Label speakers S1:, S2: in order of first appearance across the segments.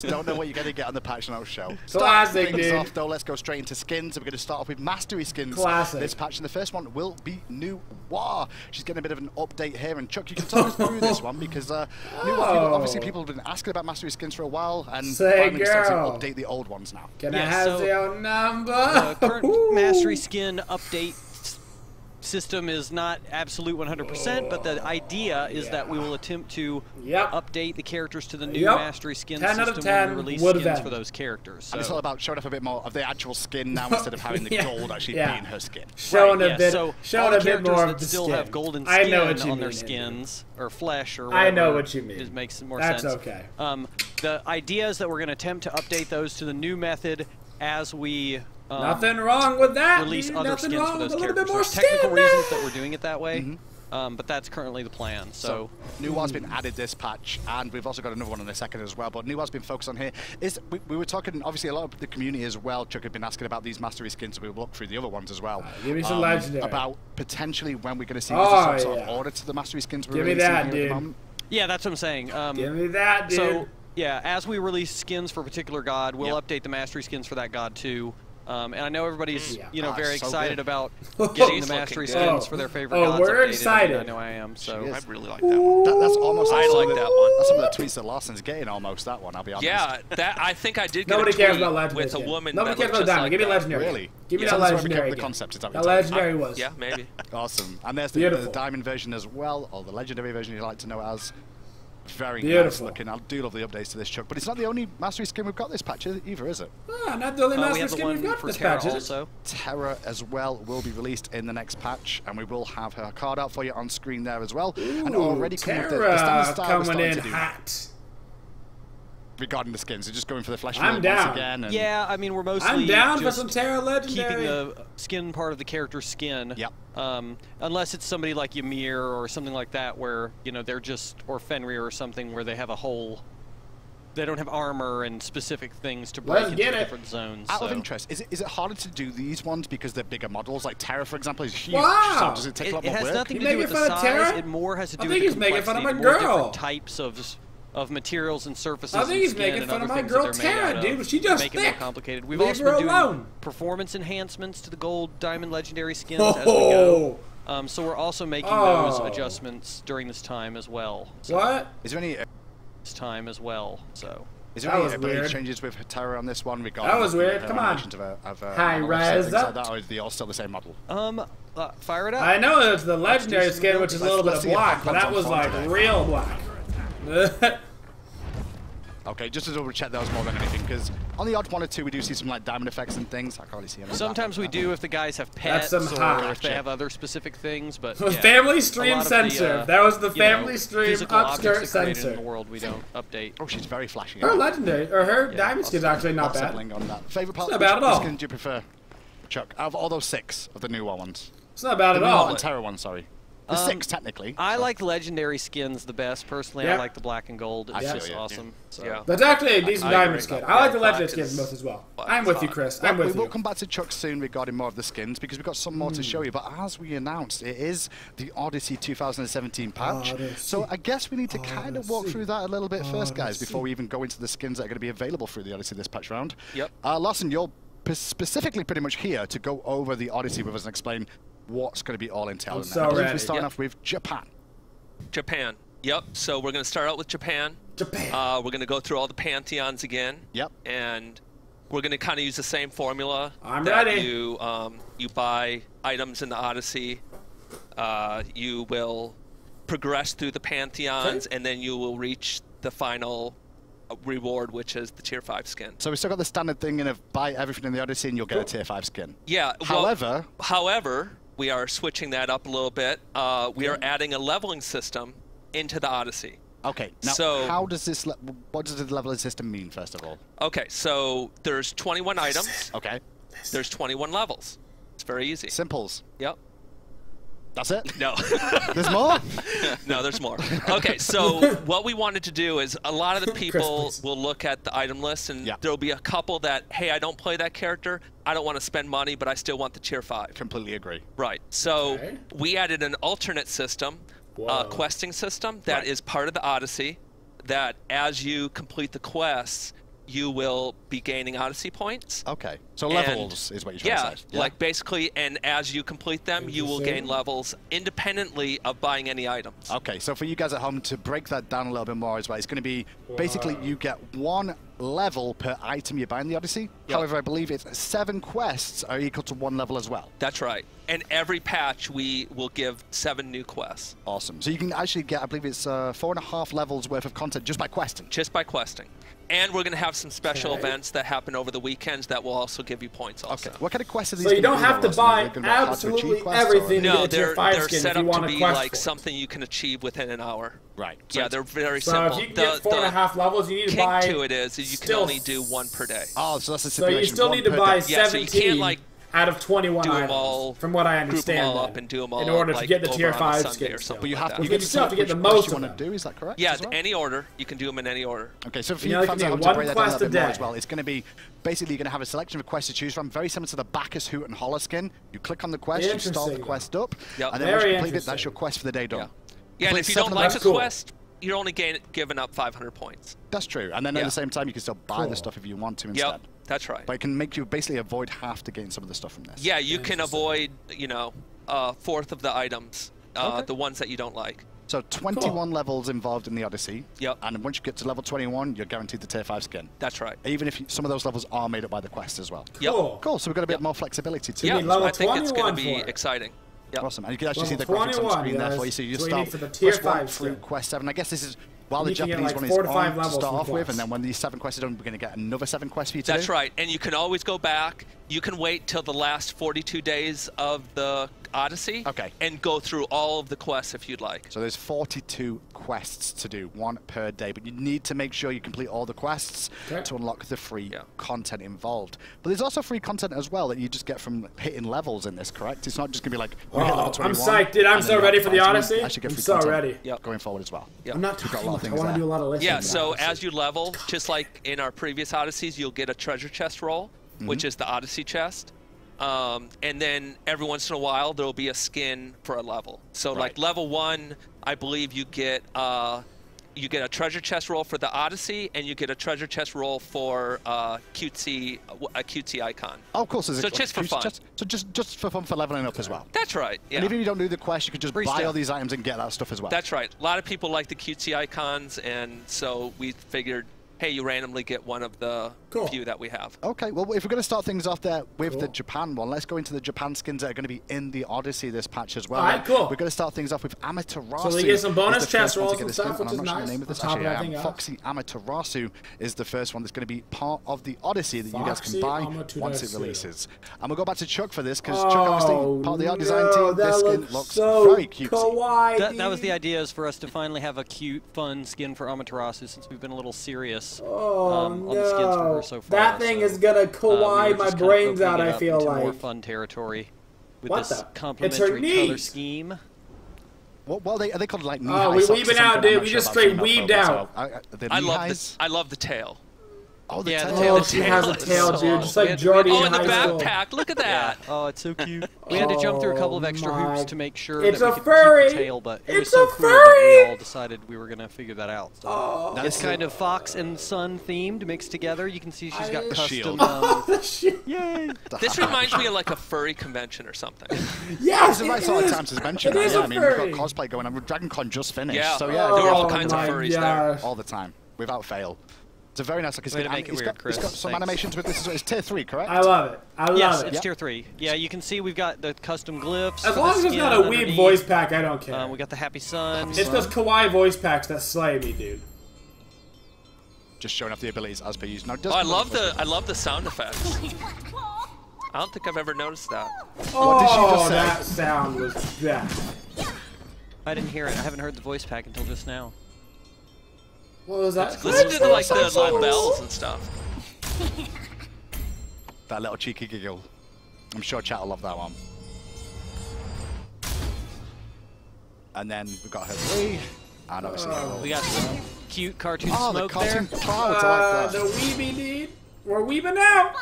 S1: Don't know what you're going to get on the patch notes show.
S2: Classic,
S1: things
S2: dude.
S1: off, though, let's go straight into skins. We're going to start off with mastery skins.
S2: Classic.
S1: This patch, and the first one will be New War. She's getting a bit of an update here, and Chuck, you can talk us through this one because New War, obviously people have been asking about mastery skins for a while, and finally starting to update the old ones now.
S2: Can I have your number?
S3: Current mastery skin update system is not absolute 100%, but the idea is that we will attempt to update the characters to the new mastery skin system when we release skins for those characters. So.
S1: And it's all about showing off a bit more of the actual skin now instead of having the gold actually being her skin.
S2: Showing a bit,
S3: showing
S2: a bit more of the
S3: still
S2: skin.
S3: have golden skin on their
S2: mean,
S3: skins or flesh or whatever.
S2: I know what you mean.
S3: It makes more
S2: sense.
S3: That's
S2: okay.
S3: The idea is that we're going to attempt to update those to the new method as we
S2: nothing wrong with that.
S3: Release other
S2: Nothing
S3: skins
S2: wrong
S3: for those
S2: with a little
S3: characters.
S2: bit more
S3: There's technical
S2: skin,
S3: reasons that we're doing it that way, but that's currently the plan. So
S1: New War's been added this patch, and we've also got another one in a second as well. But New War's been focused on here. We were talking, obviously, a lot of the community as well. Chuck had been asking about these mastery skins, so we'll look through the other ones as well.
S2: Give me some legendary.
S1: About potentially when we're going to see some sort of order to the mastery skins.
S2: Give me that, dude.
S3: Yeah, that's what I'm saying.
S2: Give me that, dude.
S3: So yeah, as we release skins for a particular god, we'll update the mastery skins for that god too. And I know everybody's, very excited about getting the mastery skins for their favorite gods.
S2: We're excited.
S3: I know I am. So
S4: I really like that one.
S1: That's almost.
S4: I like that one.
S1: That's some of the tweets that Lawson's getting. Almost that one. I'll be honest.
S4: Yeah, that I think I did get
S2: Nobody
S4: a
S2: cares
S4: tweet
S2: about legendary
S4: with a woman.
S2: Nobody cares about diamond. Give me legendary.
S1: Really?
S2: Give me that legendary.
S1: The concept is that
S2: the legendary was.
S4: Yeah, maybe.
S1: Awesome. And there's the diamond version as well, or the legendary version you like to know it as. Very nice looking. I do love the updates to this, Chuck. But it's not the only mastery skin we've got this patch either, is it?
S2: Not the only mastery skin we've got this patch,
S3: also.
S1: Terra as well will be released in the next patch, and we will have her card out for you on screen there as well.
S2: Ooh,
S1: and already
S2: Terra coming in hot.
S1: Regarding the skins, they're just going for the flesh
S2: I'm down.
S1: once again. And
S3: yeah, I mean, we're mostly
S2: I'm down for some Terra legendary.
S3: Keeping the skin part of the character's skin.
S1: Yep.
S3: Unless it's somebody like Ymir or something like that, where they're just, or Fenrir or something, where they have a whole. They don't have armor and specific things to break into different zones.
S1: Out of interest, is it harder to do these ones because they're bigger models? Like Terra, for example, is huge.
S2: Wow.
S1: So does it take a lot more work?
S3: It has nothing to do with the size. It more has to do with the complexity. I think he's making fun of my girl. Different types of materials and surfaces.
S2: I think he's making fun of my girl Terra, dude. But she just
S3: make it more complicated. We've
S2: Leave
S3: also
S2: her
S3: been
S2: alone.
S3: doing performance enhancements to the gold, diamond, legendary skins as we go. So we're also making those adjustments during this time as well. So
S2: what?
S1: Is there any
S3: time as well? So.
S1: Is there any changes with Terra on this one?
S2: That was weird. Come on. High res up.
S1: Like or is they all still the same model?
S3: Fire it up.
S2: I know it's the legendary skin, which is a little bit of black, but that was like real black.
S1: Okay, just to double check that was more than anything, because on the odd one or two we do see some like diamond effects and things. I can't really see any.
S3: Sometimes we do if the guys have pets or if they have other specific things, but
S2: family stream censor. That was the family stream upskirt censor.
S3: In the world we don't update.
S1: Oh, she's very flashy.
S2: Her legendary or her diamond skin's actually not bad.
S1: On that. Favorite part?
S2: It's not bad at all.
S1: Which skin do you prefer, Chuck? Out of all those 6 of the new ones.
S2: It's not bad at all.
S1: The Terra one, sorry. The 6 technically.
S3: I like legendary skins the best personally. I like the black and gold. It's just awesome. So.
S2: That's actually a decent diamond skin. I like the legendary skins most as well. I'm with you, Chris. I'm with you.
S1: We will come back to Chuck soon regarding more of the skins because we've got some more to show you. But as we announced, it is the Odyssey 2017 patch. So I guess we need to kind of walk through that a little bit first, guys, before we even go into the skins that are going to be available through the Odyssey this patch round.
S4: Yep.
S1: Lawson, you're specifically pretty much here to go over the Odyssey with us and explain what's going to be all entailed.
S2: So
S1: we're starting off with Japan.
S4: Japan. Yep. So we're going to start out with Japan. We're going to go through all the pantheons again.
S1: Yep.
S4: And we're going to kind of use the same formula.
S2: I'm ready.
S4: You buy items in the Odyssey. You will progress through the pantheons, and then you will reach the final reward, which is the tier 5 skin.
S1: So we still got the standard thing of buy everything in the Odyssey and you'll get a tier 5 skin.
S4: Yeah.
S1: However,
S4: we are switching that up a little bit. We are adding a leveling system into the Odyssey.
S1: Okay. Now,
S4: so
S1: how does this? What does the leveling system mean, first of all?
S4: Okay. So there's 21 items.
S1: Okay.
S4: There's 21 levels. It's very easy.
S1: Simples.
S4: Yep.
S1: That's it?
S4: No.
S1: There's more?
S4: No, there's more. Okay, so what we wanted to do is a lot of the people will look at the item list, and there'll be a couple that, hey, I don't play that character. I don't want to spend money, but I still want the tier 5.
S1: Completely agree.
S4: Right. So we added an alternate system, questing system that is part of the Odyssey, that as you complete the quests, you will be gaining Odyssey points.
S1: Okay. So levels is what you're trying to say.
S4: Yeah, like basically, and as you complete them, you will gain levels independently of buying any items.
S1: Okay, so for you guys at home, to break that down a little bit more as well, it's going to be basically you get 1 level per item you buy in the Odyssey. However, I believe it's 7 quests are equal to 1 level as well.
S4: That's right. And every patch, we will give 7 new quests.
S1: Awesome. So you can actually get, I believe it's 4.5 levels worth of content just by questing.
S4: Just by questing. And we're going to have some special events that happen over the weekends that will also give you points also.
S1: Okay. What kind of quests are these?
S2: So you don't have to buy absolutely everything.
S4: No, they're set up to be like something you can achieve within an hour.
S1: Right.
S4: So yeah, they're very simple.
S2: So if you get 4.5 levels, you need to buy...
S4: The kick to it is you can only do 1 per day.
S1: Oh, so that's a stipulation.
S2: So you still need to buy 17
S4: so you can't, like,
S2: out of 21 items,
S4: all,
S2: from what I understand,
S4: group them all up and do them all
S2: in order to
S4: like
S2: get the tier 5 skin
S4: or something.
S1: But you have
S2: to have to get the most
S1: you want to do, is that correct?
S4: Yeah, any order. You can do them in any order.
S1: Okay, so for you fans at home to break that down a little bit more as well, it's going to be basically you're going to have a selection of quests to choose from, very similar to the Bacchus, Hoot, and Holler skin. You click on the quest, you start the quest up, and then once you complete it, that's your quest for the day done.
S4: Yeah, and if you don't like the quest, you're only giving up 500 points.
S1: That's true, and then at the same time, you can still buy the stuff if you want to instead.
S4: Yep, that's right.
S1: But it can make you basically avoid half to gain some of the stuff from this.
S4: Yeah, you can avoid, you know, 1/4 of the items, the ones that you don't like.
S1: So 21 levels involved in the Odyssey.
S4: Yep.
S1: And once you get to level 21, you're guaranteed the tier 5 skin.
S4: That's right.
S1: Even if some of those levels are made up by the quest as well.
S4: Yep.
S1: Cool. So we've got a bit more flexibility too.
S4: Yeah, I think it's going to be exciting. Yep.
S1: Awesome. And you can actually see the graphics on screen there for you. So you just start quest 1 through quest 7. I guess this is while the Japanese one is on to start off with, and then when these 7 quests are done, we're going to get another 7 quests for you to do.
S4: That's right. And you can always go back. You can wait till the last 42 days of the Odyssey and go through all of the quests if you'd like.
S1: So there's 42 quests to do, 1 per day, but you need to make sure you complete all the quests to unlock the free content involved. But there's also free content as well that you just get from hitting levels in this, correct? It's not just going to be like, we hit level 21,
S2: I'm psyched, dude. I'm so ready for the Odyssey.
S1: I'm
S2: so ready.
S1: Going forward as well.
S2: I'm not talking much. I want to do a lot of listening.
S4: Yeah, so as you level, just like in our previous Odysseys, you'll get a treasure chest roll, which is the Odyssey chest. And then every once in a while there'll be a skin for a level. So like level 1, I believe you get a treasure chest roll for the Odyssey, and you get a treasure chest roll for a cutesy icon.
S1: Oh, of course.
S4: So just for fun.
S1: So just for fun, for leveling up as well.
S4: That's right. Yeah.
S1: And even if you don't do the quest, you could just buy all these items and get that stuff as well.
S4: That's right. A lot of people like the cutesy icons, and so we figured, hey, you randomly get one of the few that we have.
S1: Okay, well, if we're going to start things off there with the Japan one, let's go into the Japan skins that are going to be in the Odyssey this patch as well.
S2: All right, cool.
S1: We're going to start things off with Amaterasu.
S2: So they get some bonus chest rolls and stuff, which is
S1: I'm not sure
S2: nice.
S1: the name of this. Actually, Foxy Amaterasu is the first one that's going to be part of the Odyssey that you guys can buy once it releases. And we'll go back to Chuck for this, because Chuck, obviously, part of the art design team, this skin looks very cute.
S3: That was the idea, is for us to finally have a cute, fun skin for Amaterasu, since we've been a little serious on the skins for her so far.
S2: That thing is gonna kawaii my brains out, I feel like.
S3: More fun territory with this complementary color scheme.
S1: Well, are they called like knee
S2: high socks? Oh, we weaving out, dude. We just straight weaved out.
S4: I love the tail.
S1: Oh, the
S2: tail.
S1: tail.
S2: Oh, she has a tail, dude. Just like Jordy in high school.
S4: Oh, and the backpack. Look at that.
S3: Oh, it's so cute. We had to jump through a couple of extra hoops to make sure
S2: that
S3: we could keep the tail, but it was so cool that we all decided we were going to figure that out. So it's kind of fox and sun themed mixed together. You can see she's got custom.
S2: Yay!
S4: This reminds me of like a furry convention or something.
S2: Yes,
S1: it's the right sort of time to mention that. I mean, we've got cosplay going on. Dragon Con just finished.
S4: Yeah,
S1: so yeah,
S4: there were all kinds of furries there.
S1: All the time, without fail. It's a very nice looking skin.
S3: It's got
S1: some animations with this as well. It's tier 3, correct?
S2: I love it. I love it.
S3: Yes, it's tier 3. Yeah, you can see we've got the custom glyphs.
S2: As long as it's not a weeb voice pack, I don't care.
S3: We got the Happy Sun.
S2: It's those kawaii voice packs that slay me, dude.
S1: Just showing off the abilities as per usual.
S4: I love the sound effects. I don't think I've ever noticed that.
S1: What did she just say?
S2: That sound was bad.
S3: I didn't hear it. I haven't heard the voice pack until just now.
S2: What was that?
S4: Listen to like the little bells and stuff.
S1: That little cheeky giggle. I'm sure chat will love that one. And then we've got her 3. And obviously
S3: we got some cute cartoon smoke
S1: the cartoon
S3: there.
S1: clouds, I like that.
S2: The weeby need. We're weebing out.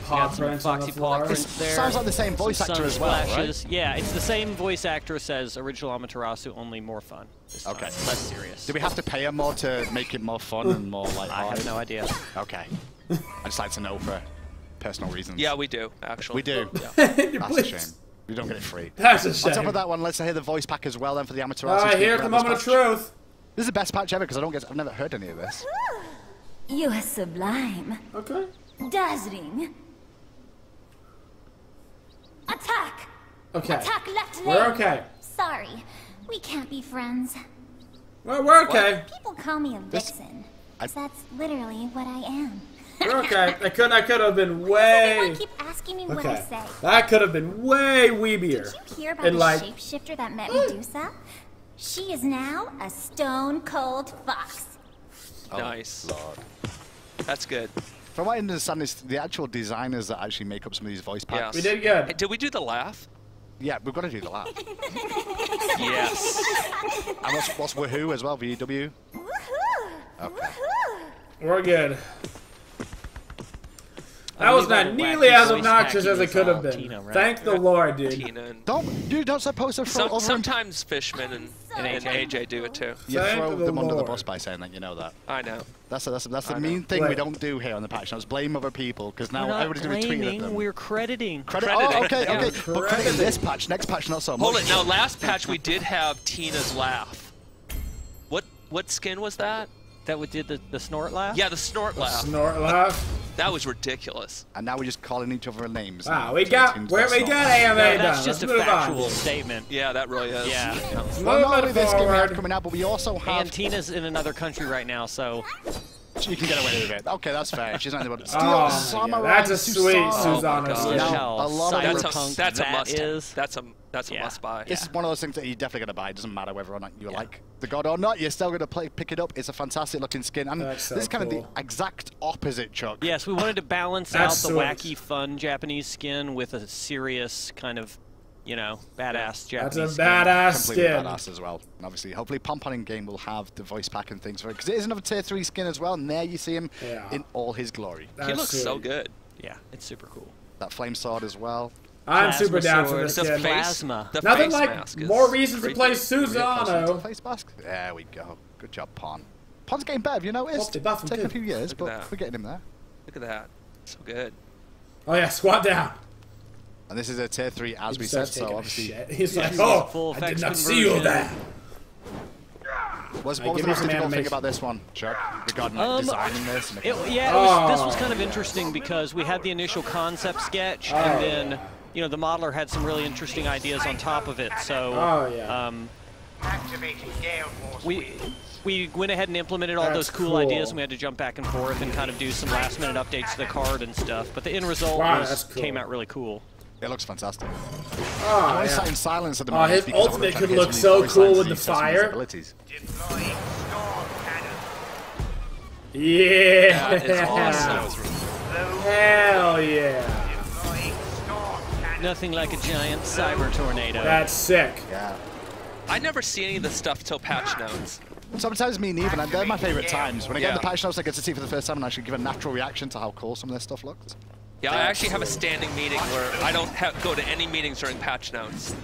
S3: Got some foxy paw prints there.
S1: Sounds like the same voice actor as well, right?
S3: Yeah, it's the same voice actress as original Amaterasu, only more fun.
S1: Okay.
S3: Less serious.
S1: Do we have to pay her more to make it more fun and more like?
S3: I have no idea.
S1: Okay. I just like to know for personal reasons.
S4: Yeah, we do, actually.
S1: We do.
S2: Yeah.
S1: That's a shame. We don't get it free.
S2: That's a shame.
S1: On top of that one, let's hear the voice pack as well then for the Amaterasu.
S2: Here's the moment of truth.
S1: This is the best patch ever because I've never heard any of this.
S5: You are sublime.
S2: Okay.
S5: Dazzling. Attack!
S2: Okay.
S5: Attack left leg!
S2: We're okay.
S5: Sorry, we can't be friends.
S2: Well, we're okay.
S5: People call me a vixen. That's literally what I am.
S2: We're okay. That could have been way...
S5: Everyone keep asking me what I say.
S2: That could have been way weebier.
S5: Did you hear about the shapeshifter that met Medusa? She is now a stone-cold fox.
S4: Nice.
S1: Lord.
S4: That's good.
S1: From what I understand, it's the actual designers that actually make up some of these voice packs.
S4: Yes.
S2: We did good.
S4: Hey, did we do the laugh?
S1: Yeah, we've got to do the laugh.
S4: Yes.
S1: And what's woohoo as well, VW?
S5: Woohoo!
S1: Okay.
S5: Woohoo!
S2: We're good. That was not nearly as obnoxious as it could have been.
S3: Tina, right?
S2: Thank the Lord, dude.
S4: Tina and
S1: Don't suppose to throw over
S4: sometimes Fishman and AJ do it too.
S1: you
S2: Thank
S1: throw
S2: the
S1: them under the
S2: Lord.
S1: bus by saying that you know that.
S4: I know.
S1: That's the mean thing we don't do here on the patch notes. Blame other people because now everybody's going to be tweeting at them.
S3: We're crediting.
S1: Oh, okay.
S2: Yeah.
S1: But crediting this patch, next patch not so much.
S4: Hold it. Now, last patch we did have Tina's laugh. What skin was that?
S3: That we did the snort laugh?
S4: Yeah, the snort laugh.
S2: Snort laugh.
S4: That was ridiculous.
S1: And now we're just calling each other names.
S2: Wow, we got AMA done.
S3: That's just
S2: Let's
S3: a
S2: move
S3: factual
S2: on.
S3: statement.
S4: Yeah, that really is.
S3: Yeah.
S1: Well, not only
S2: Moving
S1: this game we have
S2: forward.
S1: coming out, but we also have...
S3: And Tina's in another country right now, so...
S1: She can get away with it. Okay, that's fair. She's not about Steel
S2: Oh, my
S1: Samurai
S2: God. That's a sweet
S1: Susanoo.
S2: Susanoo.
S4: God.
S1: Now, a lot of
S4: That's a must.
S3: is.
S4: That's a must buy.
S1: This is one of those things that you're definitely going to buy. It doesn't matter whether or not you like the god or not. You're still going to pick it up. It's a fantastic looking skin. And
S2: That's so
S1: this is kind of
S2: cool.
S1: the exact opposite, Chuck.
S3: Yes, we wanted to balance out
S2: That's
S3: the
S2: sweet.
S3: wacky, fun Japanese skin with a serious kind of, you know, badass Japanese
S2: That's a
S3: skin.
S2: badass
S1: Completely
S2: skin.
S1: badass as well. And obviously, hopefully, Pompon in game will have the voice pack and things for it. Because it is another tier 3 skin as well. And there you see him in all his glory.
S4: He
S2: That's
S4: looks so
S2: sweet.
S4: good.
S3: Yeah, it's super cool.
S1: That flame sword as well.
S2: I'm
S3: Plasma
S2: super down for
S3: sword.
S2: this
S4: The
S2: skin.
S4: face,
S3: Plasma.
S4: the
S2: Nothing
S4: face
S2: like
S4: mask is
S2: more reasons to
S4: crazy.
S2: play
S1: Face
S2: Susanoo.
S1: mask. There we go. Good job, Pon. Pon's getting better, have you noticed?
S2: Hope they buff him
S1: Taking a
S2: too.
S1: few years,
S4: Look at
S1: but
S4: that.
S1: we're getting him there.
S4: Look at that. So good.
S2: Oh yeah, squat down.
S1: And this is a tier 3, as we
S2: He
S1: said,
S2: starts
S1: so
S2: taking a
S1: obviously...
S2: shit. He's like,
S3: Full
S2: oh, I did
S3: effects
S2: not see you
S3: conversion.
S2: there.
S1: What was
S2: give
S1: the
S2: me
S1: most
S2: some
S1: difficult thing
S2: animation.
S1: about this one, Chuck? Regarding like, designing this? And
S3: This was kind of interesting because we had the initial concept sketch, and then, you know, the modeler had some really interesting ideas on top of it. So, we went ahead and implemented all those cool ideas, and we had to jump back and forth and kind of do some last-minute updates to the card and stuff. But the end result came out really cool.
S1: It looks fantastic.
S2: Oh,
S1: I
S2: yeah.
S1: sat in silence at the moment.
S2: His
S1: because I wanted
S2: ultimate
S1: to
S2: could
S1: hear
S2: look
S1: some of these
S2: so
S1: voice
S2: cool
S1: lines
S2: with
S1: and
S2: the
S1: see some of his
S2: fire.
S1: abilities.
S2: Yeah.
S4: That is awesome.
S2: Hell yeah.
S3: Nothing like a giant cyber tornado.
S2: That's sick.
S1: Yeah.
S4: I never see any of this stuff till patch notes.
S1: Sometimes me neither, and they're my favourite times. When I get
S4: Yeah.
S1: the patch notes, I get to see for the first time and actually give a natural reaction to how cool some of this stuff looks.
S4: Yeah, I actually have a standing meeting where I don't go to any meetings during patch notes.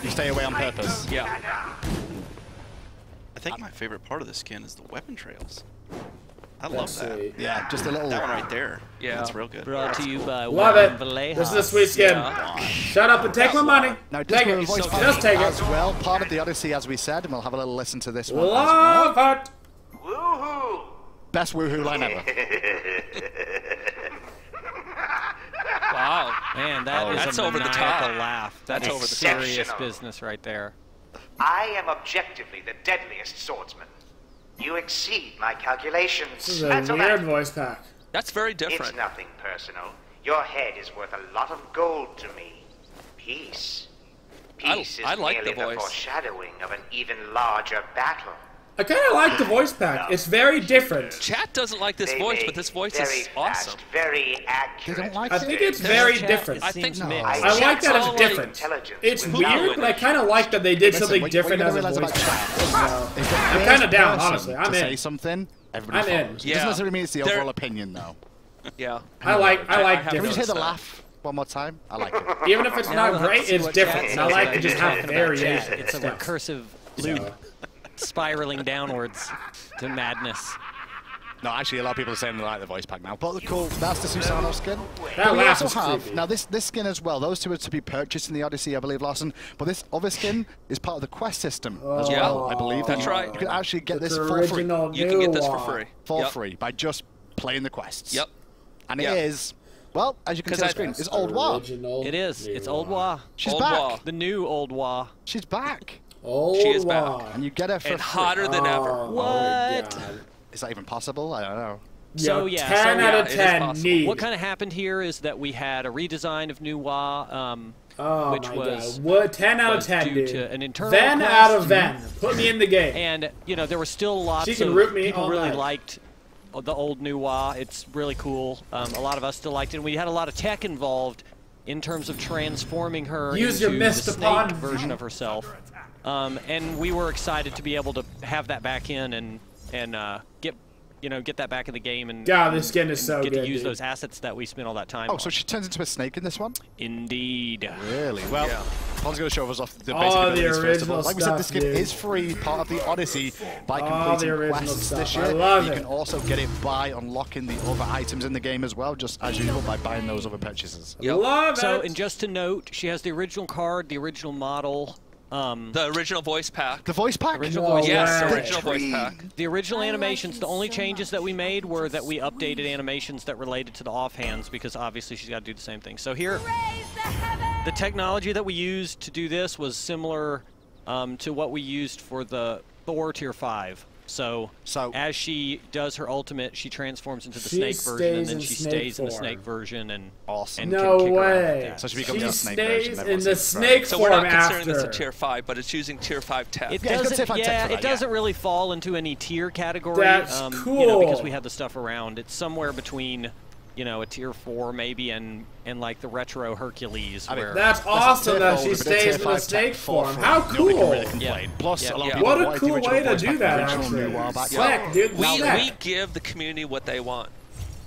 S1: You stay away on purpose.
S4: Yeah.
S6: I think my favorite part of the skin is the weapon trails. I love
S2: That's
S6: that.
S2: sweet.
S1: Yeah, just a little...
S6: That one right there.
S4: Yeah.
S6: That's real good.
S3: Brought to you by
S2: Love
S3: Juan
S2: it.
S3: Vallejo.
S2: This is a sweet skin.
S4: Yeah.
S2: Shut up and take my money.
S1: Now,
S2: Take it.
S1: voice
S4: so
S1: pack
S2: Just take
S1: as
S2: it.
S1: well, part of the Odyssey, as we said, and we'll have a little listen to this one as well.
S2: Love it.
S7: Woohoo!
S1: Best woohoo line ever.
S4: Wow.
S3: Man, that is
S4: That's
S3: a
S4: over the
S3: maniacal
S4: top.
S3: laugh.
S4: That's
S3: That's
S4: over the
S3: serious
S7: Exceptional.
S3: business right there.
S7: I am objectively the deadliest swordsman. You exceed my calculations.
S2: This is a
S7: Cancel
S2: weird
S7: that.
S2: voice pack.
S4: That's very
S7: It's
S4: different.
S7: nothing personal. Your head is worth a lot of gold to me. Peace. Peace
S4: I
S7: is
S4: like
S7: merely
S4: the voice.
S7: foreshadowing of an even larger battle.
S2: I kind of like the voice pack. It's very different.
S4: Chat doesn't like this voice, but this voice is awesome.
S7: Very accurate.
S1: They don't like
S2: I think it's very different.
S3: I think
S2: I like that it's different. It's weird, but I kind of like that they did something different as a voice pack. I'm kind of down, honestly. I'm in.
S1: Say something, everybody follows. It doesn't necessarily mean it's the overall opinion, though.
S4: Yeah.
S2: I like different.
S1: Can we just hear the laugh one more time? I like it.
S2: Even if it's not great, it's different. And I like to just have variation.
S3: It's a recursive loop. Spiraling downwards to madness.
S1: No, actually, a lot of people are saying they like the voice pack now. But cool, that's the Susano skin.
S2: That
S1: we
S2: laugh
S1: also
S2: is
S1: have
S2: creepy.
S1: now this skin as well. Those two are to be purchased in the Odyssey, I believe, Larson. But this other skin is part of the quest system as well, I believe.
S4: That's right.
S1: You can actually get this for free.
S4: You can get this for free.
S1: For free by just playing the quests.
S4: Yep.
S1: And it is, well, as you can see on the screen, it's Old Wa.
S3: It is. It's Old Wa.
S1: She's back.
S3: The new Old Wa.
S1: She's back.
S4: She is back.
S1: And you get her for
S4: and hotter than ever.
S3: What?
S1: Is that even possible? I don't know.
S3: So yeah,
S2: 10 out of 10 need.
S3: What kind of happened here is that we had a redesign of New Wa, which was
S2: what 10 out of 10
S3: due to an internal
S2: Ven
S3: request.
S2: out of Ven. Put me in the game.
S3: And you know there were still lots of people really liked the old New Wa. It's really cool. A lot of us still liked it. And we had a lot of tech involved in terms of transforming her into the snake version of herself. And we were excited to be able to have that back in and get that back in the game and
S2: God, this skin is so
S3: get
S2: good,
S3: to use those assets that we spent all that time.
S1: Oh, so she turns into a snake in this one?
S3: Indeed.
S1: Really? Well, Paul's going to show us off the basic abilities first of all. Like we said, this skin is free, part of the Odyssey, by completing quests this year. You can also get it by unlocking the other items in the game as well, just as usual by buying those other purchases.
S2: Love it.
S3: So, and just to note, she has the original card, the original model.
S4: The original voice pack.
S1: The voice pack?
S3: Original voice
S4: yes,
S3: pack.
S4: original voice pack.
S3: The original animations, the only changes that we made were that we updated animations that related to the offhands because obviously she's got to do the same thing. So here, the technology that we used to do this was similar to what we used for the Thor Tier 5. So as she does her ultimate, she transforms into the snake version, and then she stays in the snake version, and
S1: awesome.
S2: No
S3: can kick
S2: way.
S3: Like
S1: so she becomes the snake
S2: stays
S1: version.
S2: in the snake
S4: so
S2: form
S4: we're not considering
S2: after.
S4: this a Tier 5, but it's using Tier 5 tech.
S3: It doesn't really fall into any tier category.
S2: That's cool.
S3: You know, because we have the stuff around. It's somewhere between, you know, a Tier 4 maybe and like the retro Hercules.
S2: That's awesome that she stays in the snake form. How cool!
S1: Plus,
S2: what a cool way to do that, actually. Slack, dude.
S4: We give the community what they want.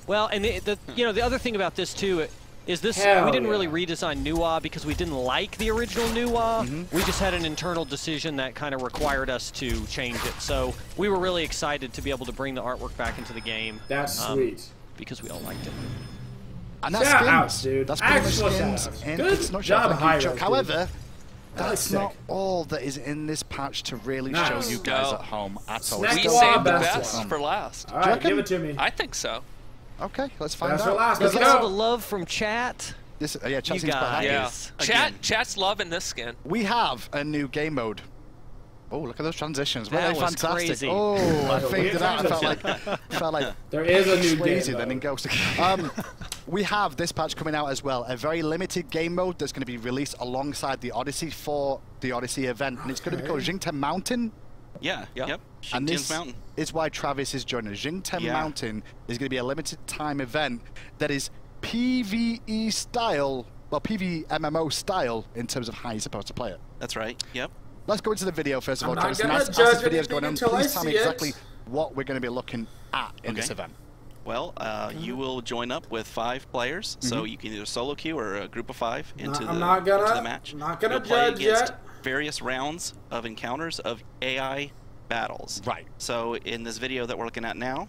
S3: Well, and the other thing about this too is this we didn't really redesign Nuwa because we didn't like the original Nuwa. We just had an internal decision that kind of required us to change it. So we were really excited to be able to bring the artwork back into the game.
S2: That's sweet.
S3: Because we all liked it.
S1: And that's skins.
S2: Dude.
S1: That's pretty much skins. And
S2: good
S1: it's not
S2: job,
S1: however, that's not all that is in this patch to really show you guys at home at all.
S4: We saved the best for last.
S2: All right, give it to me.
S4: I think so.
S1: Okay, let's find out.
S2: Let's
S3: go. All the love from chat.
S1: This, chat seems quite happy.
S4: Chat's loving this skin.
S1: We have a new game mode. Oh, look at those transitions.
S3: That was
S1: fantastic.
S3: Crazy.
S1: Oh, I faded out. I felt like
S2: there is a new
S1: crazy
S2: game
S1: then in Ghost. We have this patch coming out as well. A very limited game mode that's going to be released alongside the Odyssey for the Odyssey event. And it's going to be called Jingten Mountain.
S6: Yeah, yep.
S1: And this is why Travis is joining us. Jingten Mountain is going to be a limited time event that is PVE style, well, PVE MMO style in terms of how you're supposed to play it.
S6: That's right, yep.
S1: Let's go into the video first of all.
S2: As
S1: this video is going on, please tell me exactly what we're going to be looking at in this event.
S6: Well, you will join up with 5 players, so you can either solo queue or a group of 5 into the match.
S2: I'm not gonna
S6: judge yet. Various rounds of encounters of AI battles.
S1: Right.
S6: So in this video that we're looking at now,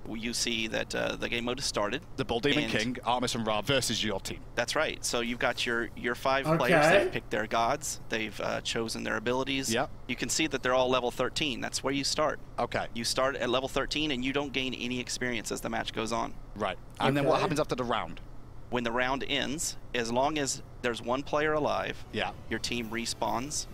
S6: you see that the game mode has started.
S1: The Bull Demon King, Armus and Ra versus your team.
S6: That's right. So you've got your 5 players. They've picked their gods. They've chosen their abilities.
S1: Yep.
S6: You can see that they're all level 13. That's where you start.
S1: Okay.
S6: You start at level 13 and you don't gain any experience as the match goes on.
S1: Right. And then what happens after the round?
S6: When the round ends, as long as there's 1 player alive, your team respawns.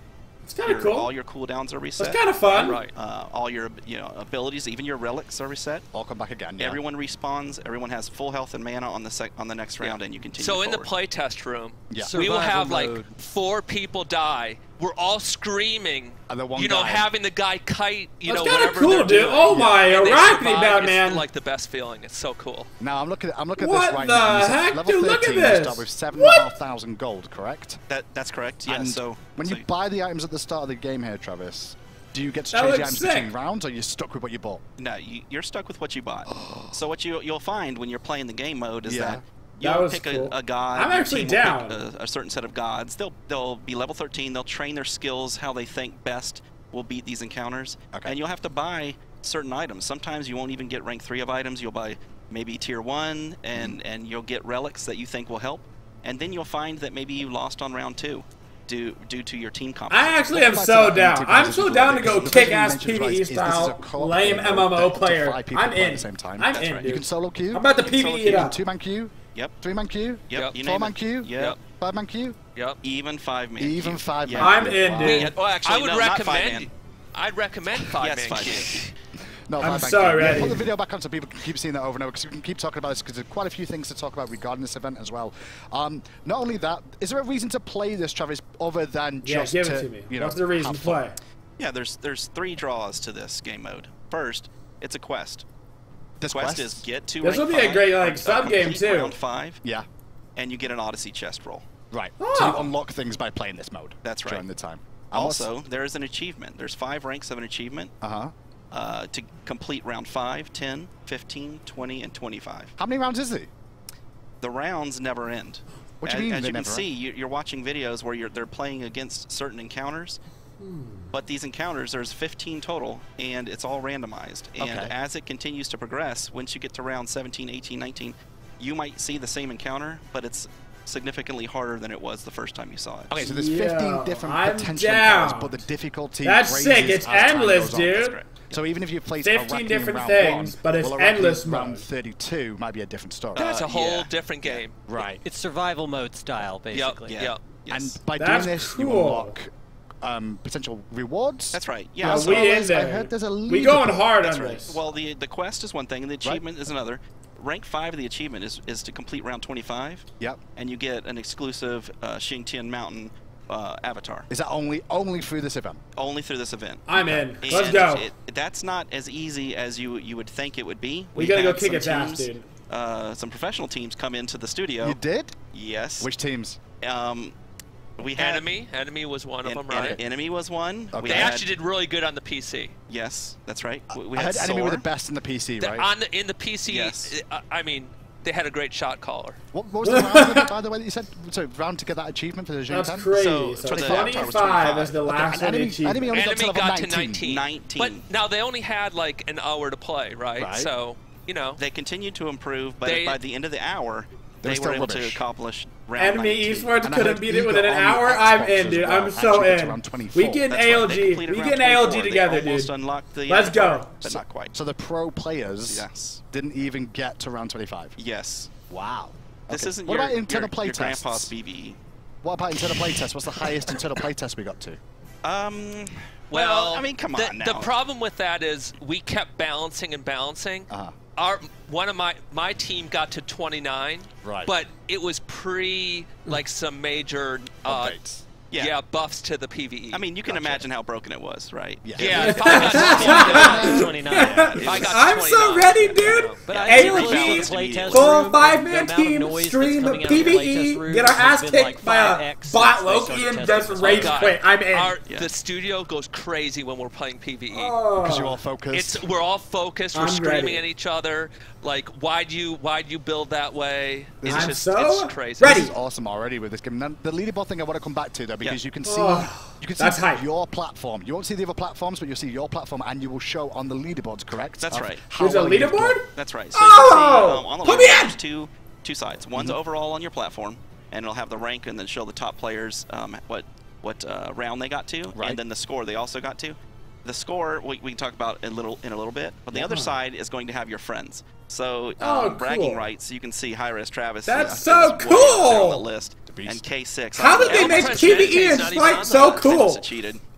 S2: It's kind of cool.
S6: All your cooldowns are reset.
S2: It's kind of fun.
S6: Right. All your abilities, even your relics, are reset.
S1: All come back again.
S6: Everyone respawns. Everyone has full health and mana on the next round, and you continue.
S4: So
S6: forward.
S4: in the playtest room,
S3: we
S4: will have
S3: mode.
S4: like 4 people die, we're all screaming.
S1: You know,
S4: having the guy kite.
S2: That's kind of cool, dude. Oh my, Arachne Batman!
S4: It's like the best feeling. It's so cool.
S1: Now I'm looking at
S2: what
S1: this right
S2: the
S1: now.
S2: Heck,
S1: level
S2: dude,
S1: 13,
S2: look at
S1: you
S2: this.
S1: start with 7,500 gold, correct?
S6: That's correct. Yeah.
S1: And
S6: so
S1: when you buy the items at the start of the game here, Travis, do you get to
S2: That
S1: change the
S2: looks
S1: items
S2: sick.
S1: between rounds, or are you stuck with what you bought?
S6: No, you're stuck with what you bought. So what you'll find when you're playing the game mode is that
S2: That
S6: you'll
S2: was
S6: pick
S2: cool.
S6: a god.
S2: I'm
S6: your
S2: actually
S6: team will
S2: down.
S6: pick a certain set of gods. They'll be level 13. They'll train their skills how they think best will beat these encounters.
S1: Okay.
S6: And you'll have to buy certain items. Sometimes you won't even get rank 3 of items. You'll buy maybe tier 1, and you'll get relics that you think will help. And then you'll find that maybe you lost on round 2 due to your team competition.
S2: I actually am so down. I'm so down to go kick-ass PVE style, lame MMO player. I'm in. I'm in, dude.
S1: You can solo queue.
S2: I'm about to PVE it up.
S1: 2-man queue.
S6: Yep.
S1: 3-man queue.
S6: Yep.
S1: 4-man queue.
S6: Yep.
S1: 5-man queue.
S4: Yep.
S6: Even 5-man.
S1: Even 5-man.
S6: Yeah.
S2: I'm in, dude.
S6: Well, actually,
S4: I would
S6: no, not
S4: recommend.
S6: 5-man.
S4: I'd recommend 5-man
S6: Yes, 5-man.
S4: queue.
S1: No,
S2: I'm
S1: 5-man
S2: so
S1: queue.
S2: ready.
S1: Put the video back on so people can keep seeing that over and over, because we can keep talking about this, because there's quite a few things to talk about regarding this event as well. Not only that, is there a reason to play this, Travis, other than just
S2: give it to me.
S1: You know,
S2: What's the reason to play?
S6: Yeah, there's 3 draws to this game mode. First, it's a quest.
S1: This
S6: quest is get to
S2: This
S6: rank
S2: will be a
S6: 5,
S2: great sub game
S6: complete
S2: too.
S6: round 5,
S1: Yeah.
S6: and you get an Odyssey chest roll.
S1: Right.
S2: Oh.
S1: So you unlock things by playing this mode.
S6: That's right.
S1: During the time.
S6: Also, there is an achievement. There's 5 ranks of an achievement to complete round 5, 10, 15, 20, and 25.
S1: How many rounds is it?
S6: The rounds never end.
S1: What do you mean
S6: As
S1: they
S6: you can
S1: never
S6: see, you're watching videos where they're playing against certain encounters. But these encounters, there's 15 total, and it's all randomized. And as it continues to progress, once you get to round 17, 18, 19, you might see the same encounter, but it's significantly harder than it was the first time you saw it.
S1: Okay, so there's 15 different potential
S2: down.
S1: encounters, but the difficulty
S2: That's
S1: raises
S2: sick. It's
S1: as time
S2: endless,
S1: goes on.
S2: dude.
S1: So even if you play
S2: 15 different
S1: round
S2: things,
S1: 1,
S2: but it's
S1: well,
S2: endless
S1: round
S2: mode.
S1: 32 might be a different story.
S4: That's a whole different game.
S1: Right.
S3: It's survival mode style, basically.
S4: Yep.
S1: And by
S2: That's
S1: doing this, you
S2: cool.
S1: unlock potential rewards.
S6: That's right.
S2: Yeah,
S6: Yeah.
S2: we in there.
S1: I heard there's a
S2: we going hard
S6: That's
S2: on
S6: right.
S2: this.
S6: Well, the quest is one thing, and the achievement is another. Rank 5 of the achievement is to complete round 25.
S1: Yep.
S6: And you get an exclusive Xingtian Mountain avatar.
S1: Is that only through this event?
S6: Only through this event.
S2: I'm in.
S6: And
S2: Let's go.
S6: That's not as easy as you would think it would be.
S2: We gotta go
S6: had
S2: kick
S6: some
S2: its ass,
S6: teams,
S2: dude.
S6: some professional teams come into the studio.
S1: You did?
S6: Yes.
S1: Which teams?
S6: We had
S4: Enemy was one of them, right?
S6: Enemy was one.
S1: Okay.
S6: We
S4: They
S6: had,
S4: actually did really good on the PC.
S6: Yes, that's right. We
S1: I
S6: had
S1: heard Enemy were the
S6: Soar.
S1: best in the PC, right?
S4: In the PC,
S6: Yes.
S4: I mean, they had a great shot caller.
S1: What was the round, by the way, that you said? So round to get that achievement for the
S2: That's
S1: Xingtian?
S2: crazy.
S6: So
S2: So,
S6: the avatar was
S2: 25 is the last
S1: and
S2: of the
S1: enemy
S2: achievement.
S1: only got,
S4: Enemy
S1: to
S4: got
S1: level
S4: to 19.
S6: 19.
S4: But now they only had like an hour to play, right?
S1: Right.
S4: So, you know.
S6: They continued to improve, but
S4: They-
S6: by the end of the hour,
S1: They were
S6: they
S1: still
S6: were able
S1: rubbish.
S6: to accomplish round
S2: Enemy
S6: 19.
S2: Eastwards
S1: And I
S2: couldn't
S1: heard
S2: beat it
S1: Ego
S2: within an
S1: on the
S2: hour.
S1: Xbox
S2: I'm in,
S1: as
S2: dude.
S1: well
S2: I'm so
S1: actually got to
S2: in.
S1: round 24.
S2: We getting
S6: That's right, they
S2: ALG.
S6: completed
S2: We
S6: round
S2: getting
S6: 24.
S2: ALG
S6: They
S2: together,
S6: almost
S2: dude.
S6: unlocked the
S2: Let's
S6: avatar,
S2: go.
S6: but not quite.
S1: So the pro players
S6: Yes.
S1: didn't even get to round 25.
S6: Yes.
S1: Wow.
S6: This
S1: Okay.
S6: isn't
S1: What
S6: your,
S1: about internal
S6: your,
S1: play
S6: your
S1: tests?
S6: grandpa's BBE.
S1: What about internal play tests? What's the highest internal play test we got to?
S6: Well, I mean, come on now.
S4: The problem with that is we kept balancing and balancing. One of my team got to 29,
S1: right?
S4: But it was pre like some major
S1: updates.
S4: Buffs to the PVE.
S6: I mean, you can imagine how broken it was, right?
S4: Yeah. If I got to 29,
S2: I'm so ready, dude. ALG, full 5-man team, stream PVE, get our ass kicked by a bot Loki and just rage quit. I'm in.
S4: The studio goes crazy when we're playing PVE.
S1: Because you're all focused.
S4: We're all focused. We're screaming at each other. Like, why'd you build that way? It's crazy.
S1: This is awesome already with this game. Now, the leaderboard thing I want to come back to though, because you can see your platform. You won't see the other platforms, but you'll see your platform, and you will show on the leaderboards. Correct?
S6: That's right.
S2: There's a leaderboard?
S6: That's right. So you can see, on the
S2: put me in!
S6: there's two sides. One's overall on your platform, and it'll have the rank, and then show the top players what round they got to, and then the score they also got to. The score we can talk about in a little bit, but the other side is going to have your friends. So bragging rights, you can see high-res Travis.
S2: That's so cool.
S6: On the list. And K6.
S2: How did they make PVE and Smite so cool?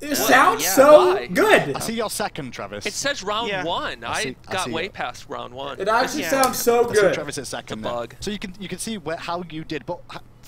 S2: It sounds so good.
S1: I see your second, Travis.
S4: It says round 1. I got way past round 1.
S2: It actually sounds so good.
S1: Travis is second.
S4: It's a bug.
S1: So you can see how you did, but